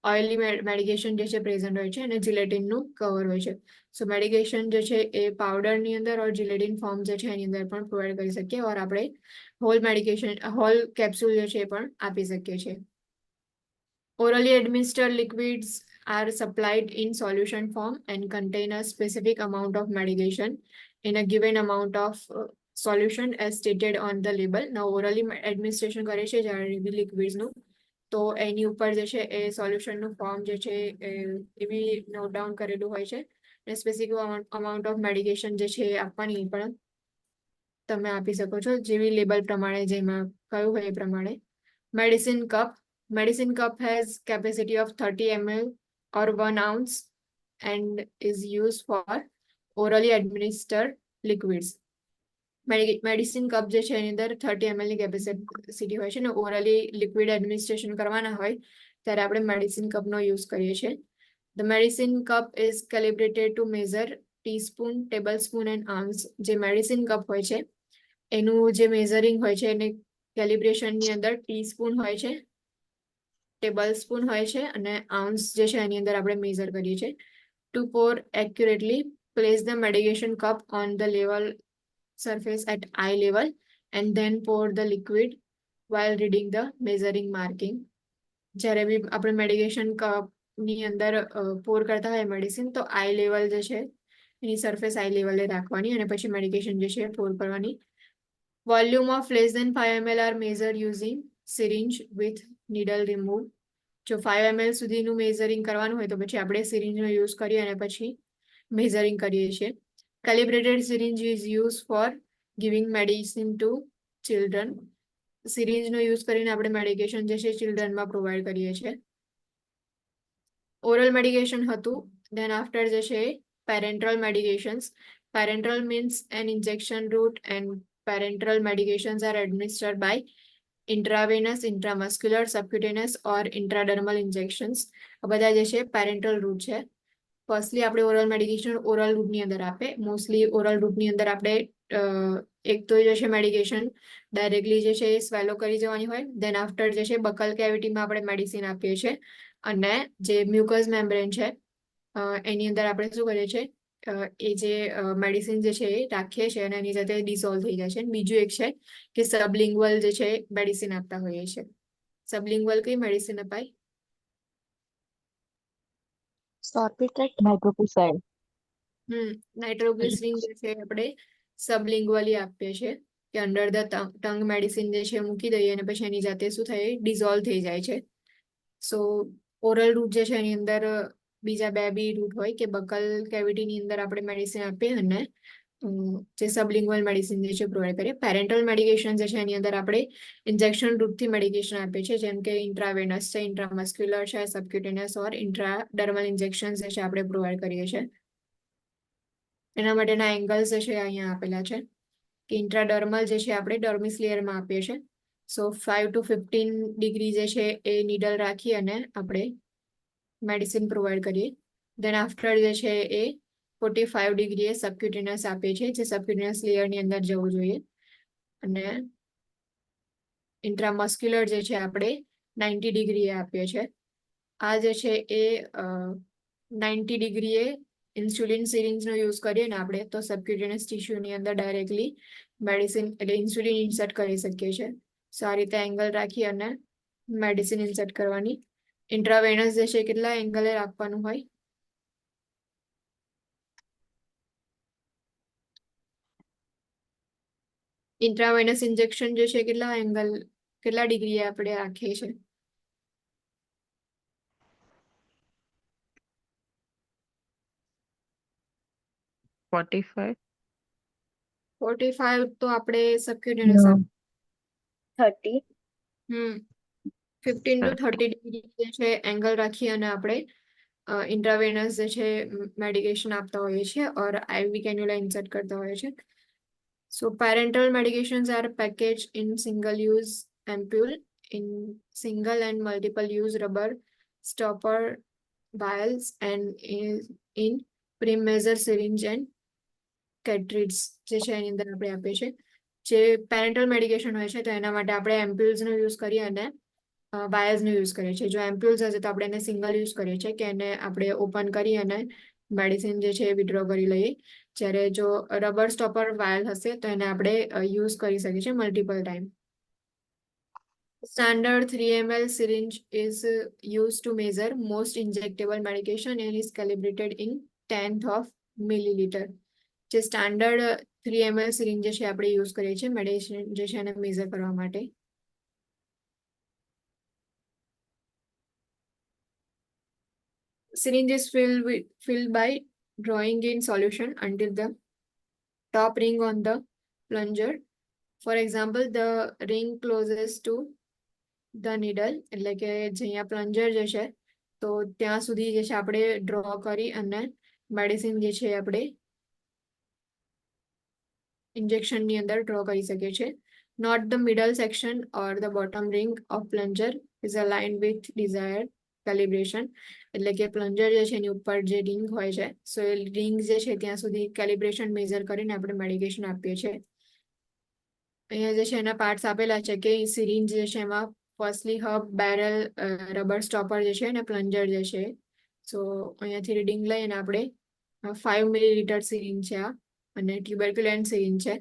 Speaker 1: ઓઇલી મેડિકેશન જે છે પ્રેઝન્ટ હોય છે અને જિલેટિનનું કવર હોય છે. સો મેડિકેશન જે છે એ પાવડરની અંદર ઓર જિલેટિન ફોર્મ જે છે એની અંદર પણ પ્રોવાઈડ કરી શકીએ ઓર આપણે હોલ મેડિકેશન હોલ કેપ્સ્યુલ જે છે એ પણ આપી શકીએ છીએ. Orally administered liquids are supplied in solution form and contain a specific amount of medication in a given amount of solution as stated on the label. Now, orally administration કરે છે જ્યારે બી લિક્વિડ્સનું તો એની ઉપર જે છે એ સોલ્યુશનનું ફોર્મ જે છે એ બી નોટ ડાઉન કરેલું હોય છે અને સ્પેસિફિક અમાઉન્ટ ઓફ મેડિકેશન જે છે એ આપવાની પણ તમે આપી શકો છો જેવી લેબલ પ્રમાણે જેમાં કયું હોય એ પ્રમાણે. Medicine cup has capacity of 30 ml or 1 ounce and is used for orally administered liquids. Medicine cup જે છે એની અંદર 30 ml ની કેપેસિટી હોય છે અને ઓરલી લિક્વિડ એડમિનિસ્ટ્રેશન કરવાના હોય ત્યારે આપણે મેડિસિન કપનો યુઝ કરીએ છીએ. The medicine cup is calibrated to measure teaspoon, tablespoon and ounce. જે મેડિસિન કપ હોય છે એનું જે મેઝરિંગ હોય છે એને કેલિબ્રેશનની અંદર ટીસ્પૂન હોય છે, ટેબલ સ્પૂન હોય છે અને આઉન્સ જે છે એની અંદર આપણે મેઝર કરીએ છીએ. To pour accurately, place the medication cup on the level surface at eye level and then pour the liquid while reading the measuring marking. જ્યારે બી આપણે મેડિકેશન કપની અંદર પોર કરતા હોય મેડિસિન તો આઈ લેવલ જે છે એની સરફેસ આઈ લેવલે રાખવાની અને પછી મેડિકેશન જે છે પોર કરવાની. Volume of less than 5 ml are measure using syringe with needle remove. જો 5 ml સુધીનું મેઝરિંગ કરવાનું હોય તો પછી આપણે સિરિંજનો યુઝ કરીએ અને પછી મેઝરિંગ કરીએ છીએ. Calibrated syringe is used for giving medicine to children. સિરિંજનો યુઝ કરીને આપણે મેડિકેશન જે છે ચિલ્ડ્રનમાં પ્રોવાઈડ કરીએ છીએ. ઓરલ મેડિકેશન હતું. દેન આફ્ટર જે છે parenteral medications. Parenteral means an injection route and parenteral medications are administered by intravenous, intramuscular, subcutaneous or intradermal injections. આ બધા જે છે પેરેન્ટ્રલ રૂટ છે. ફર્સ્ટલી આપણે ઓરલ મેડિકેશન ઓરલ રૂટની અંદર આપે. મોસ્ટલી ઓરલ રૂટની અંદર આપણે એક તો જે છે મેડિકેશન ડાયરેક્ટલી જે છે એ સ્વેલો કરી જવાની હોય. દેન આફ્ટર જે છે બકલ કેવિટીમાં આપણે મેડિસિન આપીએ છીએ અને જે મ્યુકસ મેમ્બ્રેન છે એની અંદર આપણે શું કરીએ છીએ એ જે મેડિસિન જે છે એ રાખીએ છીએ અને એની સાથે ડિસોલ્વ થઈ જાય છે. બીજું એક છે કે સબલિંગ્વલ જે છે મેડિસિન આપતા હોઈએ છીએ. સબલિંગ્વલ કઈ મેડિસિન અપાય?
Speaker 4: સોર્બિટ્રેટ.
Speaker 3: નાઇટ્રોક્લોસાઇડ.
Speaker 1: નાઇટ્રોગ્લિસરીન જે છે આપણે સબલિંગ્વલી આપીએ છીએ કે અંડર ધ ટંગ મેડિસિન જે છે મૂકી દઈએ અને પછી એની જાતે શું થાય ડિઝોલ્વ થઈ જાય છે. સો ઓરલ રૂટ જે છે એની અંદર બીજા બે બી રૂટ હોય કે બકલ કેવિટીની અંદર આપણે મેડિસિન આપીએ અને જે સબલિંગ્વલ મેડિસિન જે છે પ્રોવાઈડ કરીએ. પેરેન્ટલ મેડિકેશન જે છે એની અંદર આપણે ઇન્જેક્શન રૂટથી મેડિકેશન આપીએ છીએ જેમ કે ઇન્ટ્રાવેનસ છે, ઇન્ટ્રામસ્ક્યુલર છે, સબક્યુટેનિયસ ઓર ઇન્ટ્રાડર્મલ ઇન્જેક્શન જે છે આપણે પ્રોવાઈડ કરીએ છીએ. એના માટેના એંગલ્સ જે છે અહીંયા આપેલા છે કે ઇન્ટ્રાડર્મલ જે છે આપણે ડર્મિસ લેયરમાં આપીએ છીએ. સો 5 to 15 ડિગ્રી જે છે એ નીડલ રાખી અને આપણે મેડિસિન પ્રોવાઈડ કરીએ. દેન આફ્ટર જે છે એ 45 ડિગ્રીએ સબક્યુટેનિયસ આપીએ છીએ જે સબક્યુટેનિયસ લેયરની અંદર જવું જોઈએ અને ઇન્ટ્રામસ્ક્યુલર જે છે આપણે 90 ડિગ્રીએ આપીએ છીએ. આ જે છે એ 90 ડિગ્રીએ ઇન્સ્યુલિન સિરિંજનો યુઝ કરીએ ને આપણે તો સબક્યુટેનિયસ ટિશ્યુની અંદર ડાયરેક્ટલી મેડિસિન એટલે ઇન્સ્યુલિન ઇન્સર્ટ કરી શકીએ છીએ. સો આ રીતે એંગલ રાખી અને મેડિસિન ઇન્સર્ટ કરવાની. ઇન્ટ્રાવેનસ જે છે કેટલા એંગલે રાખવાનું હોય? ઇન્ટ્રાવેનસ ઇન્જેક્શન જે છે કેટલા ડિગ્રીએ આપણે રાખીએ છીએ?
Speaker 3: 45.
Speaker 1: 45 તો આપણે સબક્યુટેનિયસ
Speaker 4: 30.
Speaker 1: 15 to 30 ડિગ્રી જે છે એંગલ રાખી અને આપણે ઇન્ટ્રાવેનસ જે છે મેડિકેશન આપતા હોઈએ છીએ ઓર આઈવી કેન્યુલા ઇન્સર્ટ કરતા હોઈએ છીએ. So parenteral medications are packaged in single-use ampule, in single and multiple use rubber stopper vials and in pre-measured syringe and cartridge જે છે એની અંદર આપણે આપીએ છીએ. જે પેરેન્ટલ મેડિકેશન હોય છે તો એના માટે આપણે એમ્પ્યુલ્સનો યુઝ કરીએ અને વાયલ્સનો યુઝ કરીએ છીએ. જો એમ્પ્યુલ્સ હશે તો આપણે એને સિંગલ યુઝ કરીએ છીએ કે એને આપણે ઓપન કરી અને મેડિસિન જે છે એ વિડ્રો કરી લઈએ. જ્યારે જો રબર સ્ટોપર વાયલ હશે તો એને આપણે યુઝ કરી શકીએ છીએ multiple time. Standard 3 ml syringe is used to measure most injectable medication and is calibrated in 10th of milliliter. જે સ્ટાન્ડર્ડ 3 ml સિરિંજ જે છે આપણે યુઝ કરીએ છીએ મેડિસિન જે છે એને મેઝર કરવા માટે. Syringe is filled by drawing in solution until the top ring on the plunger. For example, the ring closest to the needle એટલે કે જ્યાં પ્લન્જર જે છે તો તો ત્યાં સુધી જે છે આપણે ડ્રો કરી અને મેડિસિન જે છે આપણે ઇન્જેક્શનની અંદર ડ્રો કરી શકીએ છીએ. Note the middle section or the bottom ring of plunger is aligned with desired calibration. એટલે કે પ્લન્જર જે છે એની ઉપર જે રિંગ હોય છે, સો એ રિંગ જે છે ત્યાં સુધી કેલિબ્રેશન મેઝર કરીને આપણે મેડિકેશન આપીએ છીએ. અહીંયા જે છે એના પાર્ટ્સ આપેલા છે કે સિરિંજ જે છે એમાં firstly hub, barrel, rubber stopper જે છે અને પ્લન્જર જે છે. સો અહીંયાથી રીડિંગ લઈને આપણે 5 મિલીલીટર સિરિંજ છે આ, અને ટ્યુબરક્યુલેન સિરિંજ છે.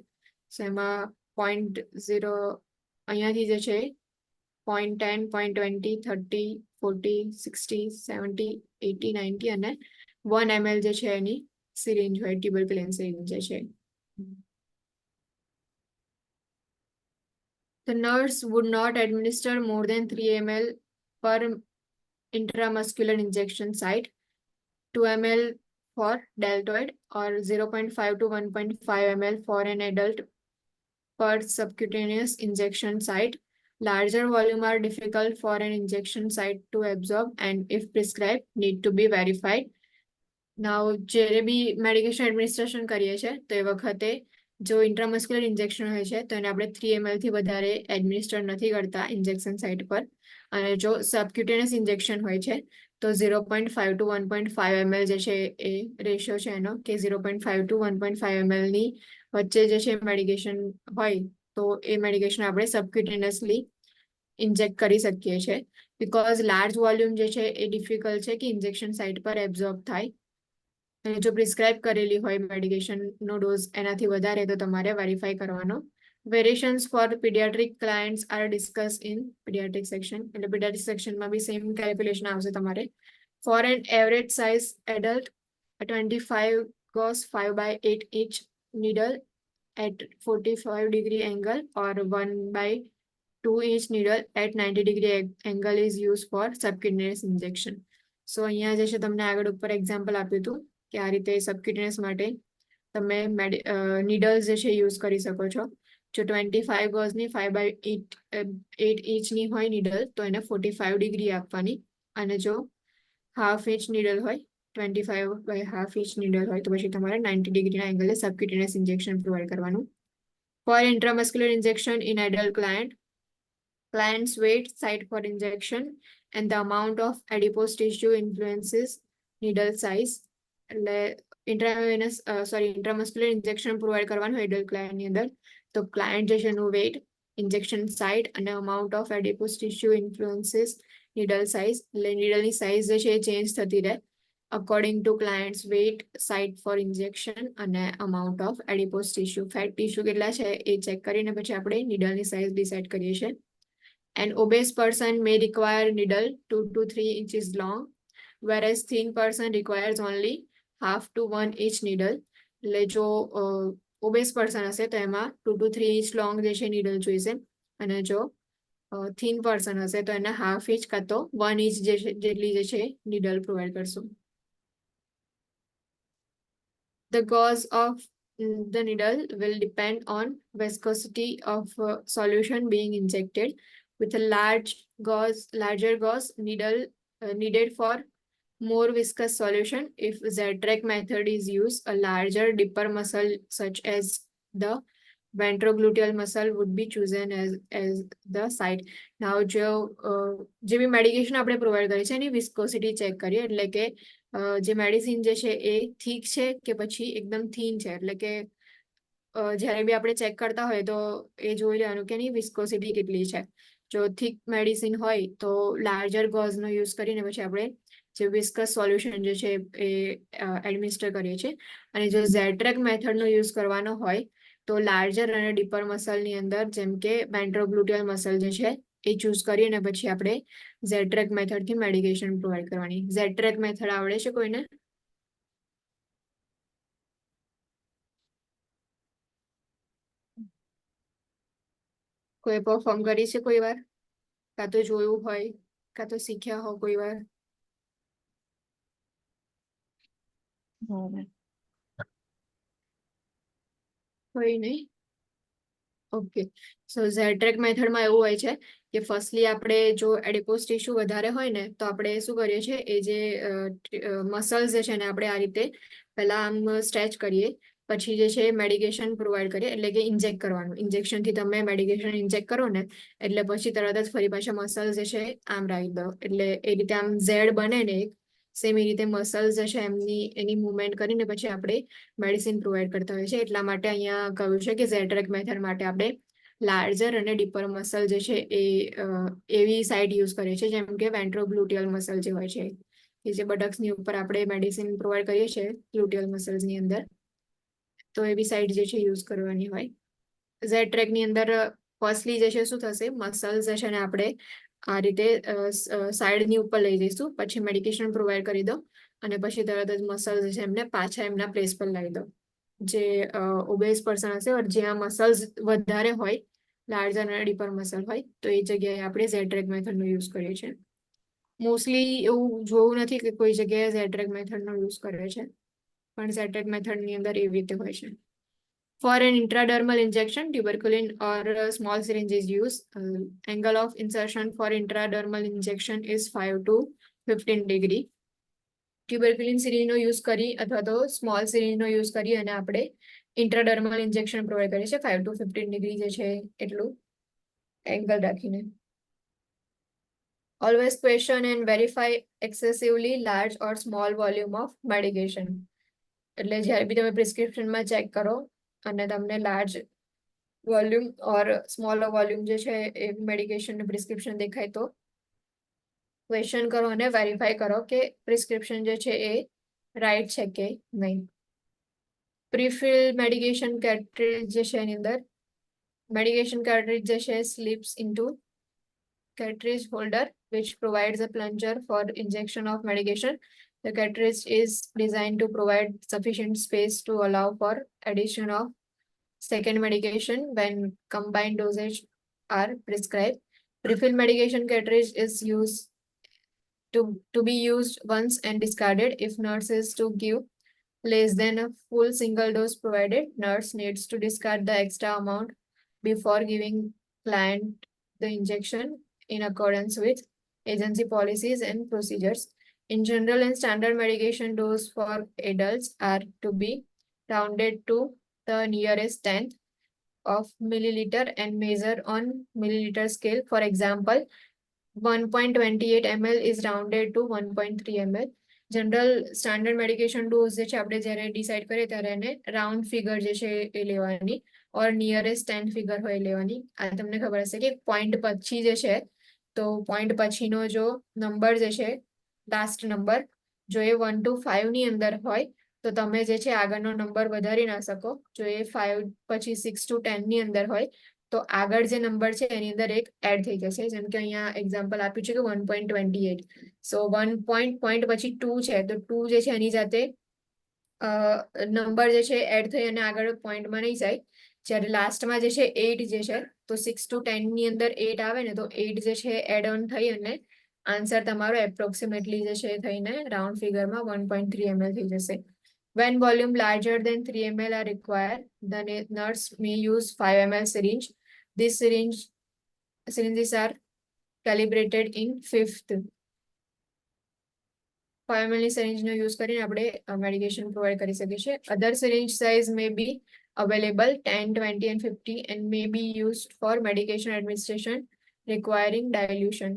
Speaker 1: સો એમાં 0.0 અહીંયાથી જે છે 0.10, 0.20, 30, 40, 60, 70, 80, 90 અને 1 ml જે છે એની સિરિંજ હોય, ટ્યુબરક્યુલેન સિરિંજ જે છે. The nurse would not administer more than 3 ml per intramuscular injection site, 2 ml for deltoid or 0.5 to 1.5 ml for an adult per subcutaneous injection site. Larger volume are difficult for an injection site to absorb and if prescribed need to be verified. Now જ્યારે બી મેડિકેશન એડમિનિસ્ટ્રેશન કરીએ છીએ તો એ વખતે જો ઇન્ટ્રામસ્ક્યુલર ઇન્જેક્શન હોય છે તો એને આપણે 3 ml થી વધારે એડમિનિસ્ટર નથી કરતા ઇન્જેક્શન સાઇટ પર, અને જો સબક્યુટેનિયસ ઇન્જેક્શન હોય છે તો 0.5 to 1.5 ml જે છે એ રેશિયો છે એનો, કે 0.5 to 1.5 ml ની વચ્ચે જે છે મેડિકેશન હોય તો એ મેડિકેશન આપણે સબક્યુટેનિયસલી ઇન્જેક્ટ કરી શકીએ છીએ. બિકોઝ લાર્જ વોલ્યુમ જે છે એ ડિફિકલ્ટ છે કે ઇન્જેક્શન સાઇટ પર એબ્ઝોર્બ થાય, અને જો પ્રિસ્ક્રાઇબ કરેલી હોય મેડિકેશનનો ડોઝ એનાથી વધારે તો તમારે વેરીફાઈ કરવાનો. Variations for paediatric clients are discuss in paediatric section. એટલે પીડિયાટ્રિક સેક્શનમાં બી સેમ કેલ્ક્યુલેશન આવશે તમારે. For an average size adult 25 gauge 5/8 inch needle at 45 degree angle or 1/2 inch needle at 90 degree angle is used for subcutaneous injection. સો અહીંયા જે છે તમને આગળ ઉપર એક્ઝામ્પલ આપ્યું હતું કે આ રીતે સબક્યુટેનિયસ માટે તમે નીડલ્સ જે છે યુઝ કરી શકો છો. જો 25 ગોઝની 5/8 ઇંચની હોય નીડલ તો એને 45 ડિગ્રી આપવાની, અને જો હાફ ઇંચ નીડલ હોય 25/2 inch નીડલ હોય તો પછી તમારે 90 ડિગ્રીના એંગલે સબક્યુટેનિયસ ઇન્જેક્શન પ્રોવાઈડ કરવાનું. For intramuscular injection in adult client's weight, site for injection, and the amount of adipose tissue influences needle size. એટલે ઇન્ટ્રામસ્ક્યુલર ઇન્જેક્શન પ્રોવાઈડ કરવાનું એડલ્ટ ક્લાયન્ટની અંદર, તો ક્લાયન્ટ જે છે એનું વેટ, ઇન્જેક્શન સાઇટ અને amount of adipose tissue influences needle size. એટલે નીડલની સાઇઝ જે છે એ ચેન્જ થતી રહે according to client's weight, site for injection અને amount of adipose tissue. Fat tissue કેટલા છે એ ચેક કરીને પછી આપણે નીડલની સાઇઝ ડિસાઇડ કરીએ છીએ. An obese person may require needle 2 to 3 inches long, whereas thin person requires only half to 1 inch needle. એટલે જો ઓબેસ પર્સન હશે તો એમાં 2 to 3 inch લોંગ જે છે નીડલ જોઈશે, અને જો થીન પર્સન હશે તો એને હાફ ઇંચ કાં તો 1 inch જેટલી જે છે નીડલ પ્રોવાઈડ કરશું. The gauge of the needle will depend on viscosity of solution being injected. With a larger gauge needle needed for more viscous solution. If Z-Trek method is used, a larger deeper muscle such as the ventrogluteal muscle would be chosen as the site. Now જે બી મેડિકેશન આપણે પ્રોવાઈડ કરીએ છીએ એની વિસ્કોસિટી ચેક કરીએ, એટલે કે જે મેડિસિન જે છે એ થીક છે કે પછી એકદમ થીન છે. એટલે કે જ્યારે બી આપણે ચેક કરતા હોય તો એ જોઈ લેવાનું કે એની વિસ્કોસિટી કેટલી છે. જો થીક મેડિસિન હોય તો લાર્જર ગોઝનો યુઝ કરીને પછી આપણે જે વિસ્કસ સોલ્યુશન જે છે એ એડમિનિસ્ટર કરીએ છીએ. અને જો ઝેટ્રેક મેથડનો યુઝ કરવાનો હોય તો લાર્જર અને ડીપર મસલની અંદર જેમ કે વેન્ટ્રોગ્લુટિયલ મસલ જે છે એ ચૂઝ કરીને પછી આપણે ઝેટ્રેક મેથડથી મેડિકેશન પ્રોવાઈડ કરવાની. ઝેટ્રેક મેથડ આવડે છે કોઈને? કોઈ પરફોર્મ કરી છે કોઈ વાર, કાં તો જોયું હોય કાં તો શીખ્યા હો કોઈ વાર? કોઈ નહીં. ઓકે, સો ઝેડ ટ્રેક મેથડમાં એવું હોય છે કે ફર્સ્ટલી આપણે જો એડિપોઝ ટિશ્યુ વધારે હોય ને તો આપણે શું કરીએ છીએ, એ જે મસલ્સ છે ને આપણે આ રીતે પહેલા આમ સ્ટ્રેચ કરીએ, પછી જે છે મેડિકેશન પ્રોવાઈડ કરીએ, એટલે કે ઇન્જેક્ટ કરવાનું. ઇન્જેક્શનથી તમે મેડિકેશન ઇન્જેક્ટ કરો ને એટલે પછી તરત જ ફરી પાછા મસલ્સ જે છે આમ રાખી દો, એટલે એ રીતે આમ ઝેડ બને ને એક સેમ એ રીતે મસલ્સ જે છે એની મુવમેન્ટ કરીને પછી આપણે મેડિસિન પ્રોવાઈડ કરતા હોય છે. એટલા માટે અહીંયા કહ્યું છે કે ઝેડ ટ્રેક મેથડ માટે આપણે લાર્જર અને ડીપર મસલ જે છે એ એવી સાઇટ યુઝ કરીએ છીએ જેમ કે વેન્ટ્રોગ્લુટિયલ મસલ જે હોય છે, કે જે બટક્સની ઉપર આપણે મેડિસિન પ્રોવાઈડ કરીએ છીએ ગ્લુટિયલ મસલ્સની અંદર, તો એવી સાઇટ જે છે યુઝ કરવાની હોય. ઝેડ ટ્રેકની અંદર ફર્સ્ટલી જે છે શું થશે, મસલ્સ જે છે ને આપણે આ રીતે સાઈડની ઉપર લઈ જઈશું, પછી મેડિકેશન પ્રોવાઈડ કરી દો અને પછી તરત જ મસલ્સ છે એમને પાછા એમના પ્લેસ પર લાવી દો. જે ઓબેસ પર્સન હશે ઓર જ્યાં મસલ્સ વધારે હોય, લાર્જર અને ડીપર મસલ હોય, તો એ જગ્યાએ આપણે ઝેડ ટ્રેક મેથડનો યુઝ કરીએ છીએ. મોસ્ટલી એવું જોવું નથી કે કોઈ જગ્યાએ ઝેડ ટ્રેક મેથડનો યુઝ કરે છે, પણ ઝેડ ટ્રેક મેથડની અંદર એવી રીતે હોય છે. For an intradermal injection, tuberculin or small syringe is used. Angle of insertion for intradermal injection is 5 to 15 degree. ટ્યુબરક્યુલિન સિરીંજનો use કરી અથવા તો સ્મોલ સિરીંજનો યુઝ કરી અને આપણે ઇન્ટ્રાડર્મલ ઇન્જેક્શન પ્રોવાઈડ કરીએ છીએ 5 to 15 ડિગ્રી જે છે એટલું એંગલ રાખીને. Always question and verify excessively large or small volume of medication. એટલે જ્યારે બી તમે પ્રિસ્ક્રિપ્શનમાં ચેક કરો અને તમને લાર્જ વોલ્યુમ ઓર સ્મોલ વોલ્યુમ જે છે એ મેડિકેશનનું પ્રિસ્ક્રિપ્શન દેખાય તો ક્વેશ્ચન કરો અને વેરીફાઈ કરો કે પ્રિસ્ક્રિપ્શન જે છે એ રાઈટ છે કે નહીં. પ્રીફિલ મેડિકેશન કાર્ટ્રિજ જે છે એની અંદર મેડિકેશન કાર્ટ્રિજ જે છે sleeps into cartridge holder which provides a plunger for injection of medication. The cartridge is designed to provide sufficient space to allow for addition of second medication when combined dosage are prescribed. Refill medication cartridge is used to be used once and discarded. If nurse is to give less than a full single dose provided, nurse needs to discard the extra amount before giving client the injection in accordance with agency policies and procedures. In general and standard medication dose for adults are to be rounded to the nearest tenth of milliliter and measure on milliliter scale. For example, 1.28 ml is rounded to 1.3 ml. General standard medication dose જે છે આપણે જ્યારે ડિસાઇડ કરીએ ત્યારે એને રાઉન્ડ ફિગર જે છે એ લેવાની ઓર નિયરેસ્ટ 10 ફિગર હોય લેવાની. આ તમને ખબર હશે કે પોઈન્ટ પછી જે છે તો પોઈન્ટ પછીનો જો નંબર જે છે લાસ્ટ નંબર જો એ 1 to 5 ની અંદર હોય તો તમે જે છે આગળનો નંબર વધારી ના શકો. જો એ 5 પછી 6 to 10 ની અંદર હોય તો આગળ જે નંબર છે એની અંદર એક એડ થઈ જશે. જેમ કે અહીંયા એક્ઝામ્પલ આપ્યું છે કે 1.28. સો 1 પોઈન્ટ પછી 2 છે તો 2 જે છે એની જાતે નંબર જે છે એડ થઈ અને આગળ પોઈન્ટમાં નહીં જાય. જ્યારે લાસ્ટમાં જે છે 8 જે છે તો 6 to 10 ની અંદર 8 આવે ને તો 8 જે છે એડ ઓન થઈ અને આન્સર તમારો એપ્રોક્સિમેટલી જે છે થઈને રાઉન્ડ ફિગરમાં 1.3 ml થઈ જશે. When volume larger than 3 ml are required, the nurse may use 5 ml syringe. These syringes are calibrated in fifth. 5 ml syringe no use કરીને આપણે મેડિકેશન પ્રોવાઈડ કરી શકીએ છીએ. Other syringe size may be available 10, 20 and 50 and may be used for medication administration requiring dilution.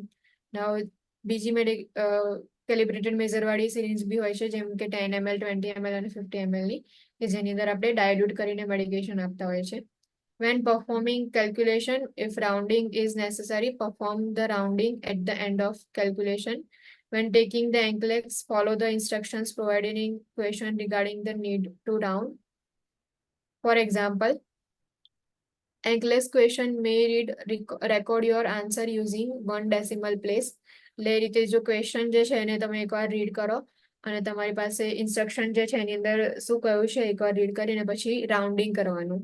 Speaker 1: Now બીજી કેલિબ્રેટેડ મેઝર વાળી સિરીંજ બી હોય છે જેમ કે 10 ml, 20 ml અને 50 ml ની કે જેની અંદર આપણે ડાયલ્યુટ કરીને મેડિકેશન આપતા હોય છે. When performing calculation, if rounding is necessary, perform the rounding at the end of calculation. When taking the NCLEX, follow the instructions provided in question regarding the need to round. For example, NCLEX question may read record your answer using 1 decimal place. એટલે એ રીતે જો ક્વેશ્ચન જે છે એને તમે એકવાર રીડ કરો અને તમારી પાસે ઇન્સ્ટ્રક્શન જે છે એની અંદર શું કહ્યું છે એકવાર રીડ કરીને પછી રાઉન્ડિંગ કરવાનું.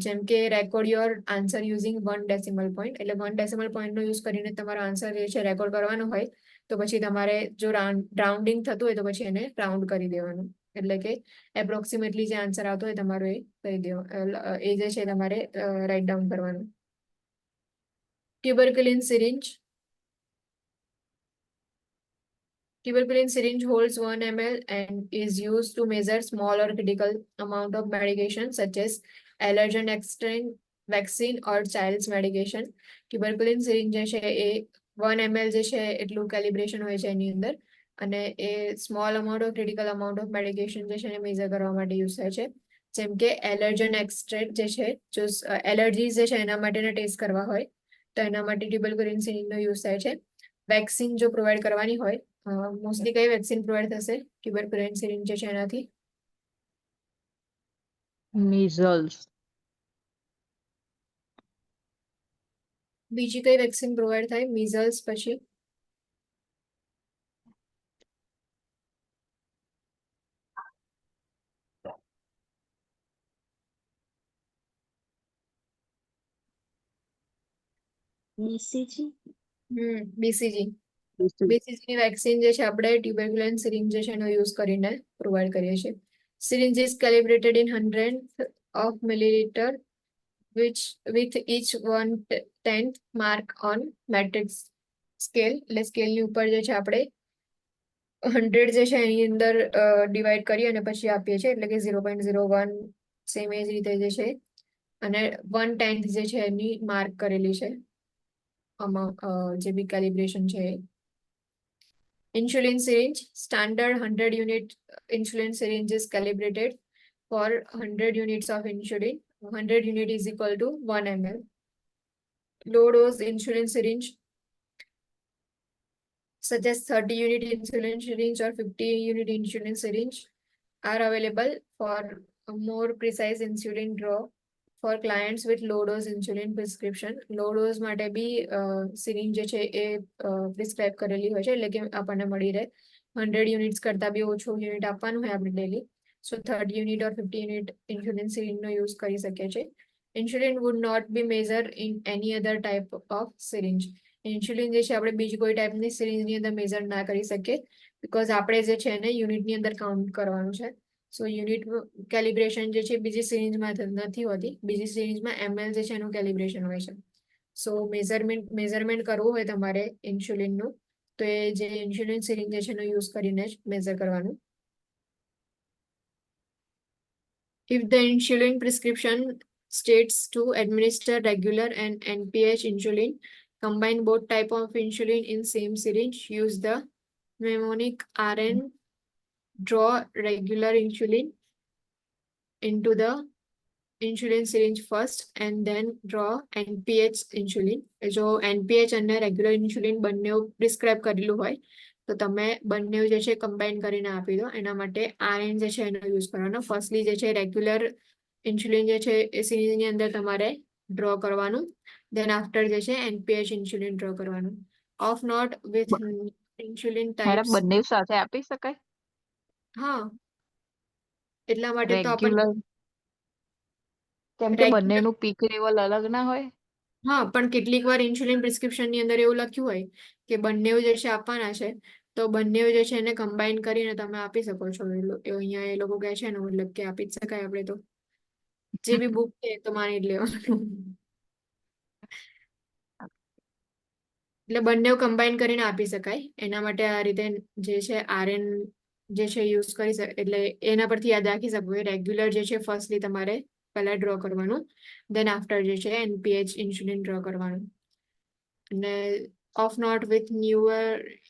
Speaker 1: જેમ કે record your answer using 1 decimal point, એટલે 1 decimal point નો યુઝ કરીને તમારો આન્સર જે છે રેકોર્ડ કરવાનો હોય તો પછી તમારે જો રાઉન્ડિંગ થતું હોય તો પછી એને રાઉન્ડ કરી દેવાનું. એટલે કે એપ્રોક્સિમેટલી જે આન્સર આવતો હોય તમારો એ કહી દેવો, એ જે છે તમારે રાઇટ ડાઉન કરવાનું. ટ્યુબરક્યુલિન syringe. Tuberculin syringe holds 1 ml and is used to measure small or critical amount of medication such as allergen extract, vaccine or child's medication. Tuberculin syringe જે છે એ 1 ml જે છે એટલું કેલિબ્રેશન હોય છે એની અંદર, અને a small amount of critical amount of medication જે છે એને મેઝર કરવા માટે યુઝ થાય છે. જેમ કે એલર્જન એક્સ્ટ્રેક્ટ જે છે, જો એલર્જીસ જે છે એના માટેના ટેસ્ટ કરવા હોય તો એના માટે ટ્યુબરક્યુલિન સિરિંજનો યુઝ થાય છે. વેક્સિન જો પ્રોવાઈડ કરવાની હોય, મોસ્ટલી કઈ વેક્સિન પ્રોવાઈડ થશે ટ્યુબરક્યુલિન સિરિંજ જે છે એનાથી?
Speaker 3: measles,
Speaker 1: બીજી કઈ વેક્સિન પ્રોવાઈડ થાય મીઝલ્સ પછી?
Speaker 4: BCG.
Speaker 1: બીસીજી.
Speaker 3: BCG.
Speaker 1: BCG ની વેક્સિન જે છે આપણે ટ્યુબરક્યુલિન સિરિંજ જે છે એનો યુઝ કરીને પ્રોવાઈડ કરીએ છીએ. Syringe is calibrated in 100 of milliliter which with each 1/10 mark on metric scale. એટલે સ્કેલની ઉપર જે છે આપણે 100 જે છે એની અંદર ડિવાઈડ કરી અને પછી આપીએ છીએ, એટલે કે 0.01 સેમ એ જ રીતે જે છે, અને 1/10 જે છે એની માર્ક કરેલી છે આમાં જે બી કેલિબ્રેશન છે. Insulin syringe, standard 100 unit insulin syringe is calibrated for 100 units of insulin. 100 unit is equal to 1 ml. Low dose insulin syringe such as 30 unit insulin syringe or 50 unit insulin syringe are available for a more precise insulin draw for clients with low dose insulin prescription. Low dose માટે બી સિરિંજ જે છે એ પ્રિસ્ક્રાઇબ કરેલી હોય છે, એટલે કે આપણને મળી રહે 100 યુનિટ્સ કરતા બી ઓછું યુનિટ આપવાનું હોય આપણે daily. So 30 unit or 50 unit insulin સિરિંજનો યુઝ કરી શકીએ છીએ. Insulin would not be measure in any other type of syringe. Insulin જે છે આપણે બીજી કોઈ ટાઈપની સિરિંજની અંદર મેઝર ના કરી શકીએ, બીકોઝ આપણે જે છે એને યુનિટની અંદર કાઉન્ટ કરવાનું છે. સો યુનિટ કેલિબ્રેશન જે છે બીજી સિરિંજમાં નથી હોતી, બીજી સિરિંજમાં ml જે છે એનું કેલિબ્રેશન હોય છે. સો મેઝરમેન્ટ કરવું હોય તમારે ઇન્સ્યુલિનનું તો એ જે ઇન્સ્યુલિન સિરિંજ જે છે એનો યુઝ કરીને જ મેઝર કરવાનું. If the insulin prescription states to administer regular and NPH insulin, combine both type of insulin in same syringe, use the mnemonic RN, draw regular insulin into the insulin syringe first and then draw NPH insulin. જો NPH અને રેગ્યુલર ઇન્સ્યુલિન બંને પ્રિસ્ક્રાઇબ કરેલું હોય તો તમે બંને જે છે કમ્બાઈન કરીને આપી દો. એના માટે RN જે છે એનો યુઝ કરવાનો. ફર્સ્ટલી જે છે રેગ્યુલર ઇન્સ્યુલિન જે છે એ સિરીઝની અંદર તમારે ડ્રો કરવાનું, દેન આફ્ટર જે છે NPH ઇન્સ્યુલિન ડ્રો કરવાનું. Of not with insulin
Speaker 3: madam
Speaker 1: types.
Speaker 3: બંને સાથે આપી શકાય?
Speaker 1: હા, એટલા માટે તો આપણે
Speaker 3: રેગ્યુલર, કેમ કે બંનેનું પીક લેવલ અલગ ના હોય?
Speaker 1: હા, પણ કેટલીક વાર ઇન્સ્યુલિન પ્રિસ્ક્રિપ્શન ની અંદર એવું લખ્યું હોય કે બંને જે છે આપવાના છે, તો બંને જે છે એને કમ્બાઈન કરીને તમે આપી શકો છો. અહીંયા એ લોકો કહે છે એનો મતલબ કે આપી જ શકાય. આપણે તો જે બી બુક છે તો માની જ લેવાનું. એટલે બંને કમ્બાઈન કરીને આપી શકાય. એના માટે આ રીતે જે છે RN જે છે યુઝ કરી શકે. એટલે એના પરથી યાદ રાખી શકો કે રેગ્યુલર જે છે ફર્સ્ટલી તમારે પહેલા ડ્રો કરવાનું, દેન આફ્ટર જે છે NPH ઇન્સ્યુલિન ડ્રો કરવાનું. અને off note with newer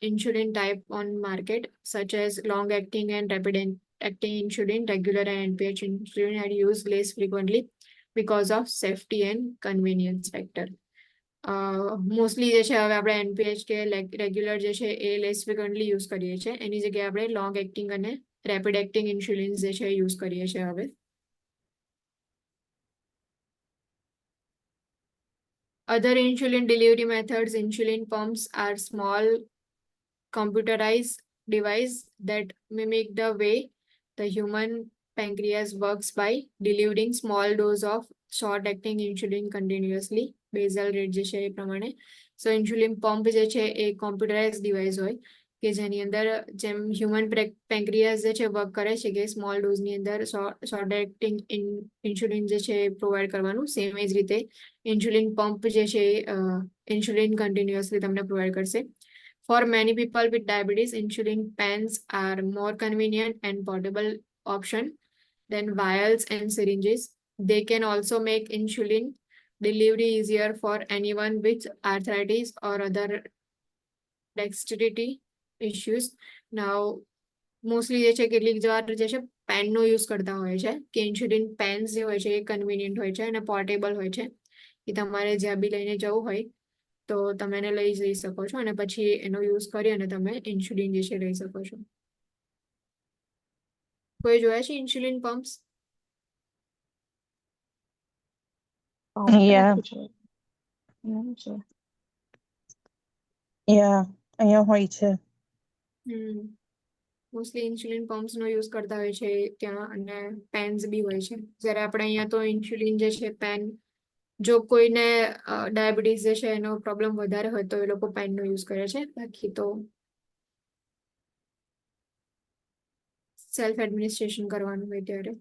Speaker 1: insulin type on market such as long acting and rapid acting insulin, regular and NPH insulin are used less frequently because of safety and convenience factor. Mostly જે છે હવે આપણે NPH કે રેગ્યુલર જે છે એ લેસ ફ્રિકવન્ટલી યુઝ કરીએ છીએ, એની જગ્યાએ આપણે લોંગ એક્ટિંગ અને રેપિડ એક્ટિંગ ઇન્સ્યુલિન જે છે યુઝ કરીએ છીએ હવે. Other insulin delivery methods, insulin pumps are small computerized device that mimic the way the human pancreas works by delivering small dose of short acting insulin continuously. Basal rate જે છે એ પ્રમાણે. સો ઇન્સ્યુલિન પંપ જે છે એ કોમ્પ્યુટરાઇઝ ડિવાઇસ હોય કે જેની અંદર જેમ હ્યુમન પેન્ક્રિયાસ જે છે વર્ક કરે છે કે સ્મોલ ડોઝની અંદર શોર્ટ એક્ટિંગ ઇન્સ્યુલિન જે છે પ્રોવાઈડ કરવાનું, સેમ એ જ રીતે ઇન્સ્યુલિન પંપ જે છે ઇન્સ્યુલિન કન્ટિન્યુઅસલી તમને પ્રોવાઈડ કરશે. For many people with diabetes, insulin pens are more convenient and portable option than vials and syringes. They can also make insulin delivery easier for anyone with arthritis or other dexterity issues. Now, mostly જે છે કેટલીક વાર જે છે પેનનો યુઝ કરતા હોય છે કે ઇન્સ્યુલિન પેન્સ જે હોય છે એ કન્વિનિયન્ટ હોય છે અને પોર્ટેબલ હોય છે કે તમારે જ્યાં બી લઈને જવું હોય તો તમે એને લઈ જઈ શકો છો અને પછી એનો યુઝ કરી અને તમે ઇન્સ્યુલિન જે છે લઈ શકો છો. કોઈ જોયા છે ઇન્સ્યુલિન પમ્પ્સ?
Speaker 5: Yeah. અહીંયા હોય છે.
Speaker 1: મોસ્ટલી ઇન્સ્યુલિન પમ્પ્સ નો યુઝ કરતા હોય છે ત્યાં અને પેન્સ બી હોય છે. જ્યારે આપણે અહીંયા તો ઇન્સ્યુલિન જે છે પેન, જો કોઈને ડાયાબિટીસ જે છે એનો પ્રોબ્લેમ વધારે હોય તો એ લોકો પેનનો યુઝ કરે છે, બાકી તો સેલ્ફ એડમિનિસ્ટ્રેશન કરવાનું હોય ત્યારે.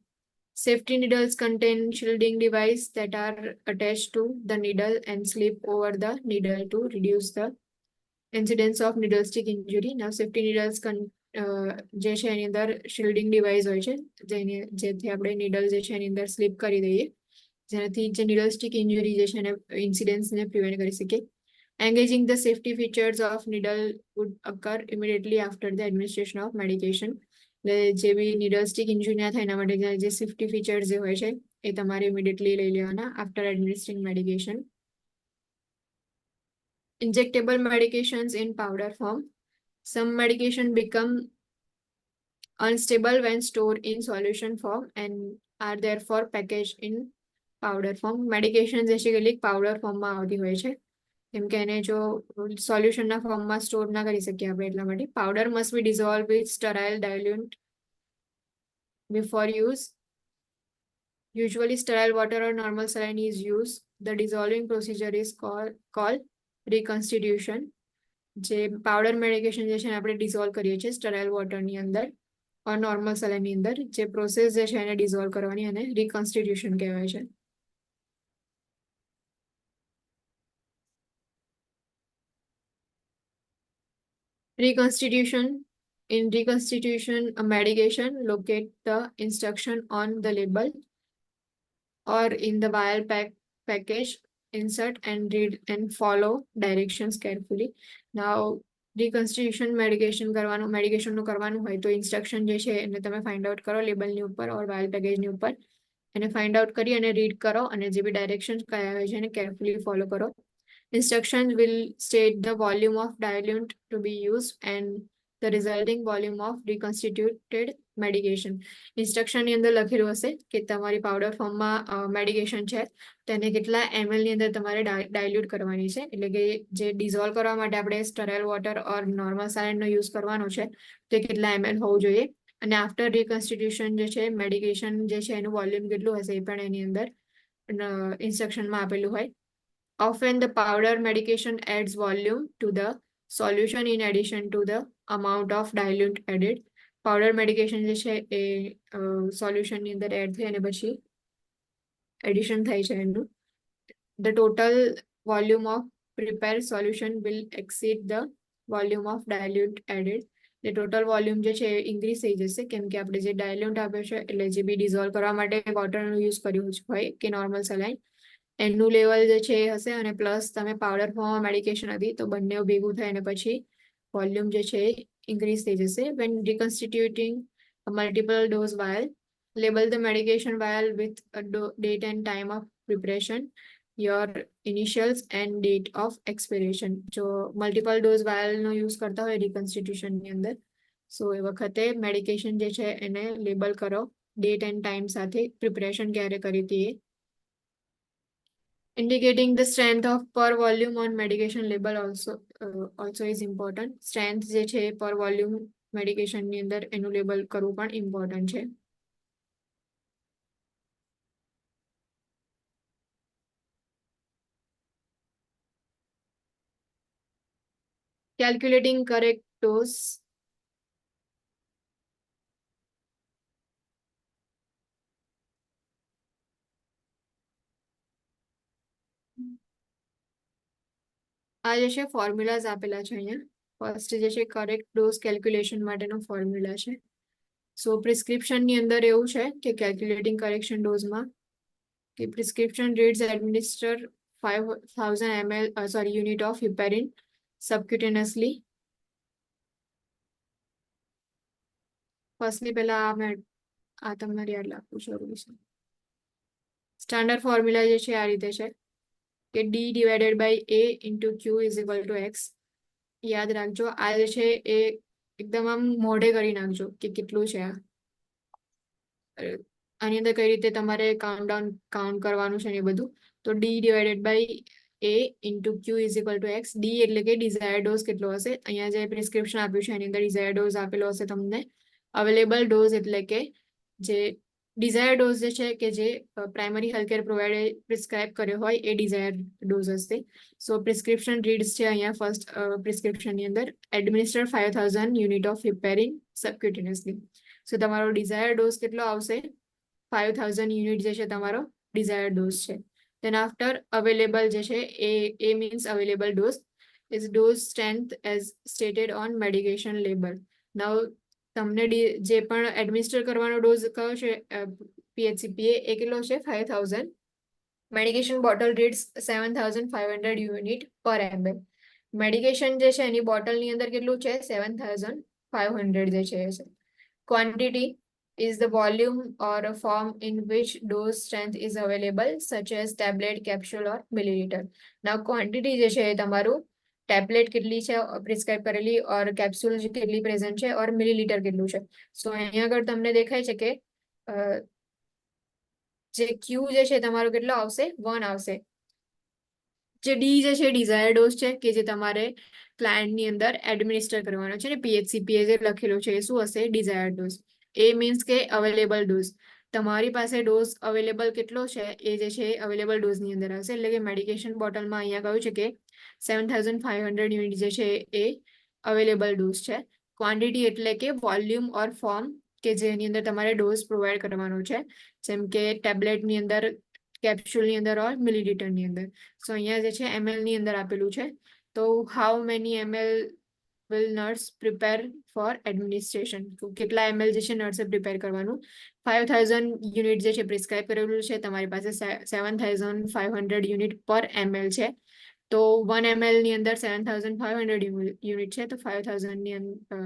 Speaker 1: Safety needles contain shielding device that are attached to the needle and slip over the needle to reduce the incidence of needle stick injury. Now, safety needles જે છે એની અંદર શિલ્ડિંગ ડિવાઇસ હોય છે જેથી આપણે નીડલ જે છે એની અંદર સ્લીપ કરી દઈએ, જેનાથી જે નીડલ સ્ટિક ઇન્જરી જે છે એને ઇન્સિડન્સને પ્રિવેન્ટ કરી શકીએ. Engaging the safety features of needle would occur immediately after the administration of medication. જે બી નીડલ સ્ટિક ઇન્જરી ના થાય એના માટે જે સેફ્ટી ફીચર્સ જે હોય છે એ તમારે ઇમિડિયેટલી લઈ લેવાના after administering medication. Injectable medications in powder form. Some medication become unstable when stored in solution form and are therefore packaged in powder form. Medication જે છે કેટલીક પાવડર ફોર્મમાં આવતી હોય છે કેમ કે એને જો સોલ્યુશનના ફોર્મમાં સ્ટોર ના કરી શકીએ આપણે એટલા માટે. Powder must be dissolved with sterile diluent before use. Usually sterile water or normal saline is used. The dissolving procedure is called reconstitution. જે પાવડર મેડિકેશન જે છે આપણે ડિઝોલ્વ કરીએ છીએ સ્ટરાઇલ વોટરની અંદર ઓર નોર્મલ સલાઈનની અંદર, જે પ્રોસેસ જે છે એને ડિઝોલ્વ કરવાની અને રિકન્સ્ટિટ્યુશન કહેવાય છે. Reconstitution. In reconstitution, a medication locate the instruction on the label or in the vial package, insert and read and follow directions carefully. Now, reconstitution medication નું કરવાનું હોય તો ઇન્સ્ટ્રક્શન જે છે એને તમે ફાઇન્ડ આઉટ કરો લેબલની ઉપર ઓર વાયલ પેકેજની ઉપર, એને ફાઇન્ડ આઉટ કરી અને રીડ કરો અને જે બી ડાયરેક્શન્સ કયા હોય છે એને કેરફુલી ફોલો કરો. Instructions will state the volume of diluent to be used and the resulting volume of reconstituted medication. Instruction ની અંદર લખેલું હશે કે તમારી પાવડર ફોર્મમાં મેડિકેશન છે તેને કેટલા ml ની અંદર તમારે ડાયલ્યુટ કરવાની છે, એટલે કે જે ડિઝોલ્વ કરવા માટે આપણે સ્ટરાઇલ વોટર ઓર નોર્મલ સાલાઇનનો યુઝ કરવાનો છે તે કેટલા ml હોવું જોઈએ અને આફ્ટર રિકન્સ્ટિટ્યુશન જે છે મેડિકેશન જે છે એનું વોલ્યુમ કેટલું હશે એ પણ એની અંદર ઇન્સ્ટ્રક્શનમાં આપેલું હોય. Often the powder medication adds volume to the solution in addition to the amount of diluent added. Powder medication જે છે એ સોલ્યુશનની અંદર એડ થઈ અને પછી એડિશન થાય છે એનું. The total volume of prepared solution will exceed the volume of diluent added. The total volume જે છે ઇન્ક્રીઝ થઈ જશે કેમ કે આપણે જે ડાયલ્યુન્ટ આપ્યો છે એટલે જે બી ડિઝોલ્વ કરવા માટે વોટરનો યુઝ કર્યું હોય કે નોર્મલ સલાઈન એનું લેવલ જે છે એ હશે અને પ્લસ તમે પાવડર ફોર્મમાં મેડિકેશન હતી તો બંને ભેગું થાય અને પછી વોલ્યુમ જે છે એ ઇન્ક્રીઝ થઈ જશે. When reconstituting a multiple dose vial, label the medication vial with a date and time of preparation, your initials and date of expiration. જો મલ્ટિપલ ડોઝ વાયલનો યુઝ કરતા હોય રિકન્સ્ટિટ્યુશનની અંદર સો એ વખતે મેડિકેશન જે છે એને લેબલ કરો ડેટ એન્ડ ટાઈમ સાથે, પ્રિપરેશન ક્યારે કરી હતી એ. Indicating the strength of per volume on medication label also is important. Strength જે છે per volume medication ની અંદર એનું લેબલ કરવું પણ important છે. Calculating correct dose આ જે છે ફોર્મ્યુલાઝ આપેલા છે અહીંયા. ફર્સ્ટ જે છે કરેક્ટ ડોઝ કેલ્ક્યુલેશન માટેનો ફોર્મ્યુલા છે. સો પ્રિસ્ક્રિપ્શન ની અંદર એવું છે કે કેલ્ક્યુલેટિંગ કરેક્શન ડોઝમાં કે prescription reads administer 5000 ml unit of heparin subcutaneously. Firstly પહેલા આ તમારે યાદ રાખવું જરૂરી છે. સ્ટાન્ડર્ડ ફોર્મ્યુલા જે છે આ રીતે છે કે D divided by A into Q is equal to X. યાદ રાખજો આ જે છે એ એકદમ આમ મોઢે કરી નાખજો કે કેટલું છે આ. આની અંદર કઈ રીતે તમારે કાઉન્ટ કરવાનું છે ને એ બધું. તો D divided by A into Q is equal to X. D એટલે કે ડિઝાયર્ડ ડોઝ કેટલો હશે. અહીંયા જે પ્રિસ્ક્રિપ્શન આપ્યું છે એની અંદર ડિઝાયર્ડ ડોઝ આપેલો હશે તમને. અવેલેબલ ડોઝ એટલે કે જે ડિઝાયર્ડ ડોઝ જે છે કે જે પ્રાઇમરી હેલ્થકેર પ્રોવાઇડર પ્રિસ્ક્રાઇબ કર્યો હોય એ ડિઝાયર્ડ ડોઝ હશે. સો પ્રિસ્ક્રિપ્શન રીડ્સ છે અહીંયા ફર્સ્ટ પ્રિસ્ક્રિપ્શનની અંદર એડમિનિસ્ટર 5000 યુનિટ ઓફ હિપેરિન સબક્યુટેનિયસલી. સો તમારો ડિઝાયર્ડ ડોઝ કેટલો આવશે 5000 યુનિટ જે છે તમારો ડિઝાયર્ડ ડોઝ છે. Then after available જે છે એ means available dose is dose strength as stated on medication label. Now તમને જે પણ એડમિનિસ્ટર કરવાનો ડોઝ કયો છે PHCPA એ કેટલો છે 5000. મેડિકેશન બોટલ રીડ્સ 7500 યુનિટ પર ml. મેડિકેશન જે છે એની બોટલની અંદર કેટલું છે 7500 જે છે. Quantity is the volume or a form in which dose strength is available such as tablet, capsule or milliliter. Now quantity જે છે એ તમારું ટેબ્લેટ કેટલી છે પ્રિસ્ક્રાઇબ કરેલી ઓર કેપ્સ્યુલ કેટલી પ્રેઝન્ટ છે ઓર મિલીલીટર કેટલું છે. સો અહીંયા આગળ તમને દેખાય છે કે જે ક્યુ જે છે તમારો કેટલો આવશે 1 આવશે. જે ડી જે છે ડિઝાયર ડોઝ છે કે જે તમારે ક્લાયન્ટની અંદર એડમિનિસ્ટર કરવાનો છે ને PHCPA જે લખેલું છે એ શું હશે ડિઝાયર ડોઝ. એ મીન્સ કે અવેલેબલ ડોઝ. તમારી પાસે ડોઝ અવેલેબલ કેટલો છે એ જે છે અવેલેબલ ડોઝની અંદર આવશે. એટલે કે મેડિકેશન બોટલમાં અહીંયા કહ્યું છે કે 7500 યુનિટ જે છે એ અવેલેબલ ડોઝ છે. ક્વોન્ટિટી એટલે કે વોલ્યુમ ઓર ફોર્મ કે જેની અંદર તમારે ડોઝ પ્રોવાઈડ કરવાનો છે. જેમ કે ટેબ્લેટની અંદર કેપ્સ્યુલની અંદર ઓર મિલીલીટરની અંદર. સો અહીંયા જે છે ml ની અંદર આપેલું છે. તો how many ml will nurse prepare for administration. કેટલા ml જે છે નર્સે પ્રિપેર કરવાનું 5000 યુનિટ જે છે પ્રિસ્ક્રાઇબ કરેલું છે. તમારી પાસે 7500 યુનિટ પર ml છે. તો 1 ml ની અંદર 7500 યુનિટ છે. તો 5000 ની અંદર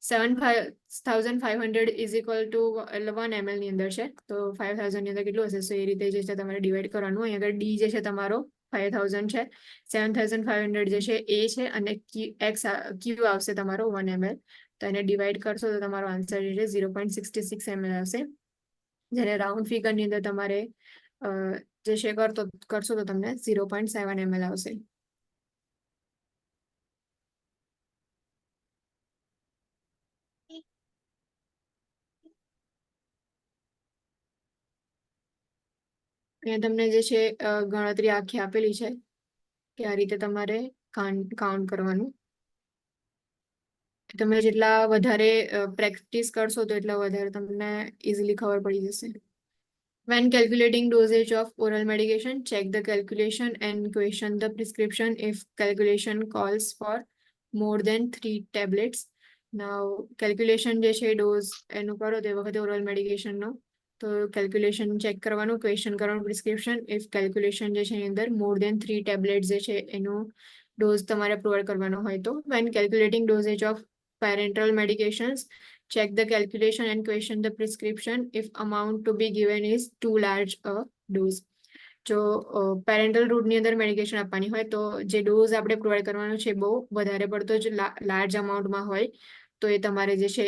Speaker 1: 7500 is equal to 1 ml ની અંદર છે. તો 5000 ની અંદર કેટલું હશે. સો એ રીતે જે છે તમારે ડિવાઈડ કરવાનું. અહીંયા આગળ ડી જે છે તમારો 5000 છે. 7500 જે છે એ છે અને ક્યુ આવશે તમારો 1 ml. તો એને ડિવાઈડ કરશો તો તમારો આન્સર જે છે 0.66 ml આવશે. જ્યારે રાઉન્ડ ફિગરની અંદર તમારે જે છે કરશો તો તમને 0.7 ml આવશે. અહીંયા તમને જે છે ગણતરી આખી આપેલી છે કે આ રીતે તમારે કાઉન્ટ કરવાનું. તમે જેટલા વધારે પ્રેક્ટિસ કરશો તો એટલા વધારે તમને ઇઝીલી ખબર પડી જશે. When calculating dosage of oral medication, check the calculation and question the prescription if calculation calls for more than 3 tablets. Now calculation જે છે ડોઝ એનું કરો તે વખતે ઓરલ મેડિકેશનનો તો કેલ્ક્યુલેશન ચેક કરવાનું, ક્વેશ્ચન કરવાનું પ્રિસ્ક્રિપ્શન. ઇફ કેલ્ક્યુલેશન જે છે એની અંદર મોર દેન 3 ટેબ્લેટ જે છે એનું ડોઝ તમારે પ્રોવાઈડ કરવાનો હોય તો. When calculating dosage of parental medications, check the calculation and question the prescription if amount to be given is too large a dose. જો પેરેન્ટલ રૂટની અંદર મેડિકેશન આપવાની હોય તો જે ડોઝ આપણે પ્રોવાઈડ કરવાનો છે બહુ વધારે પડતો જ લાર્જ અમાઉન્ટમાં હોય તો એ તમારે જે છે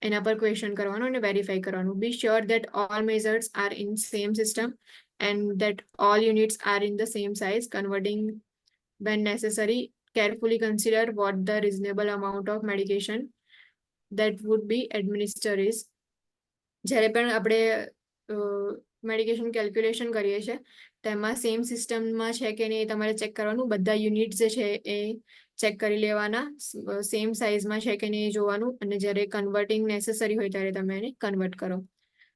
Speaker 1: એના પર ક્વેશ્ચન કરવાનું અને વેરીફાઈ કરવાનું. બી sure that all measures are in same system and that all units are in the same size. Converting when necessary. Carefully consider what the reasonable amount of medication that would be administered is. જ્યારે પણ આપણે મેડિકેશન કેલ્ક્યુલેશન કરીએ છીએ તેમાં સેમ સિસ્ટમમાં છે કે નહીં એ તમારે ચેક કરવાનું. બધા યુનિટ જે છે એ ચેક કરી લેવાના, સેમ સાઇઝમાં છે કે નહીં એ જોવાનું, અને જ્યારે કન્વર્ટિંગ નેસેસરી હોય ત્યારે તમે એને કન્વર્ટ કરો.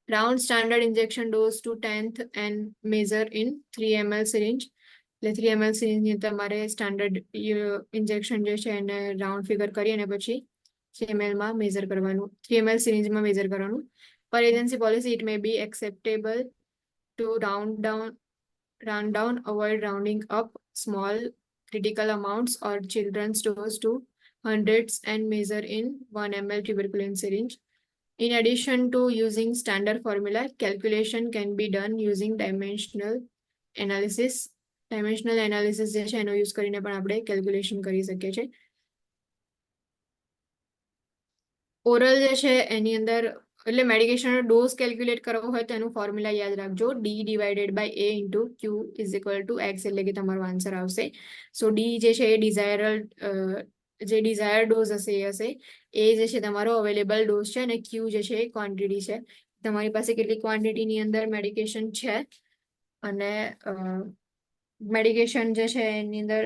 Speaker 1: Round standard injection dose to 10th and measure in 3 ml syringe. એટલે 3 ml સિરિંજની તમારે સ્ટાન્ડર્ડ ઇન્જેક્શન જે છે એને રાઉન્ડ ફિગર કરી અને પછી 3 ml માં મેઝર કરવાનું, 3 ml સિરિંજમાં મેઝર કરવાનું. Per agency policy, it may be acceptable to round down, avoid rounding up small critical amounts or children's dose to hundreds and measure in 1 ml tuberculin syringe. In addition to using standard formula, calculation can be done using dimensional analysis. Dimensional analysis જે છે એનો યુઝ કરીને પણ આપણે કેલ્ક્યુલેશન કરી શકીએ છીએ. ઓરલ જે છે એની અંદર એટલે મેડિકેશનનો ડોઝ કેલ્ક્યુલેટ કરવો હોય તો એનું ફોર્મ્યુલા યાદ રાખજો, D divided by A into Q is equal to X, એટલે કે તમારો આન્સર આવશે. સો ડી જે છે એ ડિઝાયર ડોઝ હશે એ હશે, એ જે છે તમારો અવેલેબલ ડોઝ છે, અને Q જે છે એ ક્વોન્ટિટી છે, તમારી પાસે કેટલી ક્વોન્ટિટીની અંદર મેડિકેશન છે, અને મેડિકેશન જે છે એની અંદર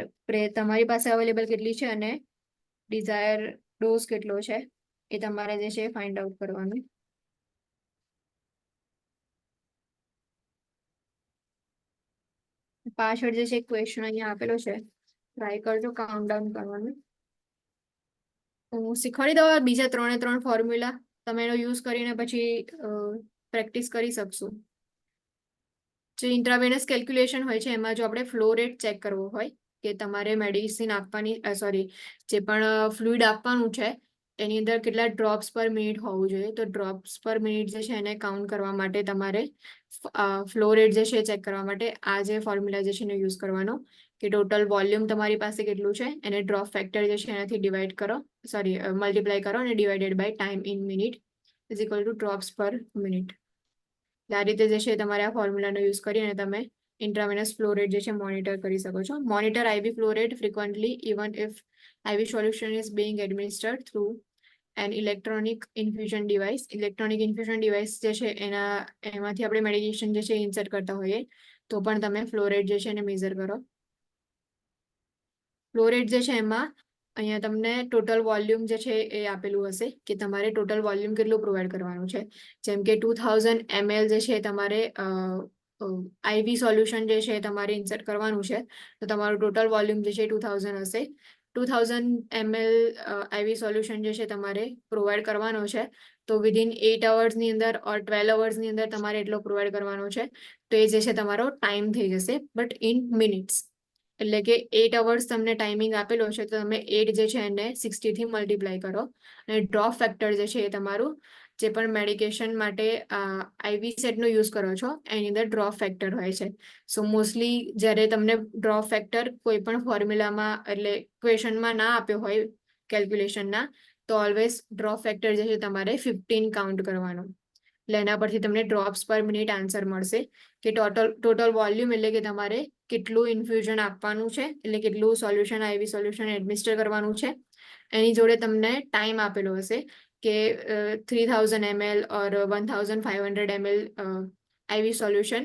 Speaker 1: તમારી પાસે અવેલેબલ કેટલી છે અને ડિઝાયર ડોઝ કેટલો છે એ તમારે જે છે ફાઇન્ડ આઉટ કરવાનું. પાછળ જે છે ક્વેશ્ચન અહીંયા આપેલો છે, ટ્રાય કરજો કાઉન્ટ ડાઉન કરવાનું. હું શીખવાડી દઉં બીજા 3 ફોર્મ્યુલા, તમે એનો યુઝ કરીને પછી પ્રેક્ટિસ કરી શકશો. જે ઇન્ટ્રાવેનસ કેલ્ક્યુલેશન હોય છે એમાં જો આપણે ફ્લો રેટ ચેક કરવો હોય કે તમારે મેડિસિન આપવાની જે પણ ફ્લુઇડ આપવાનું છે એની અંદર કેટલા ડ્રોપ્સ પર મિનિટ હોવું જોઈએ, તો ડ્રોપ્સ પર મિનિટ જે છે એને કાઉન્ટ કરવા માટે તમારે ફ્લો રેટ જે છે ચેક કરવા માટે આ જે ફોર્મ્યુલા જે છે એનો યુઝ કરવાનો, કે ટોટલ વોલ્યુમ તમારી પાસે કેટલું છે એને ડ્રોપ ફેક્ટર જે છે એનાથી ડિવાઈડ કરો, મલ્ટીપ્લાય કરો અને divided by time in minute is equal to drops per minute. આ રીતે જે છે તમારે આ ફોર્મ્યુલાનો યુઝ કરી અને તમે ઇન્ટ્રાવેનસ ફ્લો રેટ જે છે મોનિટર કરી શકો છો. Monitor IV flow rate frequently even if IV solution is being administered through an electronic infusion device. Electronic infusion device જે છે એમાંથી આપણે મેડિકેશન જે છે ઇન્સર્ટ કરતા હોઈએ તો પણ તમે ફ્લો રેટ જે છે એને મેઝર કરો. ફ્લો રેટ જે છે એમાં અહીંયા તમને ટોટલ વોલ્યુમ જે છે એ આપેલું હશે કે તમારે ટોટલ વોલ્યુમ કેટલું પ્રોવાઈડ કરવાનું છે. જેમ કે 2000 ml જે છે તમારે IV સોલ્યુશન જે છે તમારે ઇન્સર્ટ કરવાનું છે તો તમારું ટોટલ વોલ્યુમ જે છે 2000 હશે. 2000 ml IV સોલ્યુશન જે છે તમારે પ્રોવાઈડ કરવાનો છે તો વિધિન 8 અવર્સની અંદર ઓર 12 અવર્સની અંદર તમારે એટલો પ્રોવાઈડ કરવાનો છે, તો એ જે છે તમારો ટાઈમ થઈ જશે, બટ ઇન મિનિટ્સ. એટલે કે 8 અવર્સ તમને ટાઈમિંગ આપેલો છે તો તમે 8 જે છે એને 60 થી મલ્ટીપ્લાય કરો, અને ડ્રોપ ફેક્ટર જે છે એ તમારું જે પણ મેડિકેશન માટે IV સેટનો યુઝ કરો છો એની અંદર ડ્રોપ ફેક્ટર હોય છે. સો મોસ્ટલી જ્યારે તમને ડ્રોપ ફેક્ટર કોઈ પણ ફોર્મ્યુલામાં એટલે ક્વેશ્ચનમાં ના આપ્યો હોય કેલ્ક્યુલેશનના તો ઓલવેઝ ડ્રોપ ફેક્ટર જે છે તમારે 15 કાઉન્ટ કરવાનો, એટલે એના પરથી તમને ડ્રોપ્સ પર મિનિટ આન્સર મળશે કે ટોટલ વોલ્યુમ એટલે કે તમારે કેટલું ઇન્ફ્યુઝન આપવાનું છે, એટલે કેટલું સોલ્યુશન IV સોલ્યુશન એડમિનિસ્ટર કરવાનું છે, એની જોડે તમને ટાઈમ આપેલો હશે કે 3000 ml ઓર 1500 ml IV સોલ્યુશન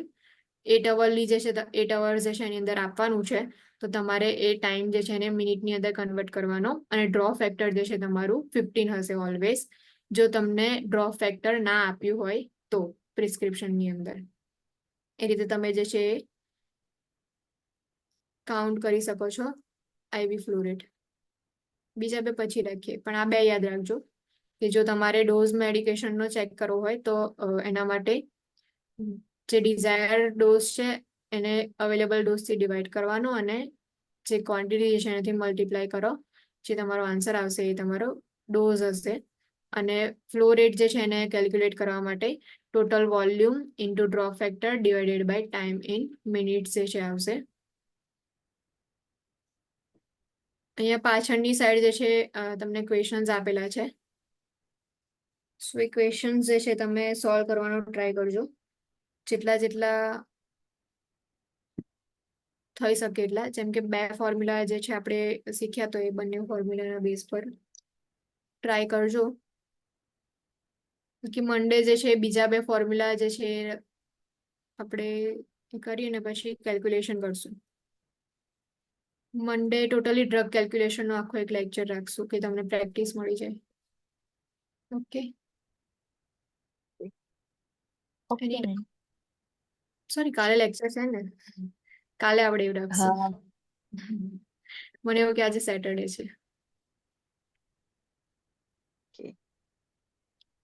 Speaker 1: 8 અવરની જે છે 8 અવર્સ જે છે એની અંદર આપવાનું છે, તો તમારે એ ટાઈમ જે છે એને મિનિટની અંદર કન્વર્ટ કરવાનો, અને ડ્રોપ ફેક્ટર જે છે તમારું 15 હશે ઓલવેઝ, જો તમને ડ્રોપ ફેક્ટર ના આપ્યું હોય તો પ્રિસ્ક્રિપ્શનની અંદર. એ રીતે તમે જે છે કાઉન્ટ કરી શકો છો IV ફ્લો રેટ. બીજા બે પછી રાખીએ, પણ આ બે યાદ રાખજો કે જો તમારે ડોઝ મેડિકેશનનો ચેક કરવો હોય તો એના માટે જે ડિઝાયર ડોઝ છે એને અવેલેબલ ડોઝથી ડિવાઈડ કરવાનો, અને જે ક્વોન્ટિટી છે એનાથી મલ્ટીપ્લાય કરો, જે તમારો આન્સર આવશે એ તમારો ડોઝ હશે. અને ફ્લો રેટ જે છે એને કેલ્ક્યુલેટ કરવા માટે total volume into drop factor divided by time in minutes જે છે આવશે. અહીંયા પાછળની સાઈડ જે છે તમને ક્વેશ્ચન્સ આપેલા છે, સો એ ક્વેશ્ચન્સ જે છે તમે સોલ્વ કરવાનો ટ્રાય કરજો, જેટલા થઈ શકે એટલા. જેમ કે 2 ફોર્મ્યુલા જે છે આપણે શીખ્યા તો એ બંને ફોર્મ્યુલાના બેઝ પર ટ્રાય કરજો, કે મંડે જે છે બીજા 2 ફોર્મ્યુલા જે છે આપણે એ કરીને પછી કેલ્ક્યુલેશન કરશું. મંડે ટોટલી ડ્રગ કેલ્ક્યુલેશનનો આખો એક લેક્ચર રાખશું કે તમને પ્રેક્ટિસ મળી જાય. Okay.
Speaker 4: Okay
Speaker 1: Any-
Speaker 4: ma'am.
Speaker 1: Sorry, કાલે લેક્ચર છે ને, કાલે આપણે એવું રાખશું.
Speaker 4: હા
Speaker 1: મને એવું કે આજે સેટરડે છે.
Speaker 4: Okay.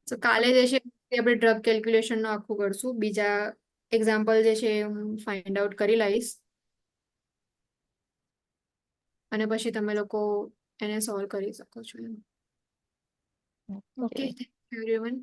Speaker 1: તો કાલે જે છે એ આપણે ડ્રગ કેલ્ક્યુલેશન નું આખું કરશું. બીજા એક્ઝામ્પલ જે છે એ હું ફાઇન્ડ આઉટ કરી લઈશ અને પછી તમે લોકો એને સોલ્વ કરી શકો છો. Okay, thank you everyone.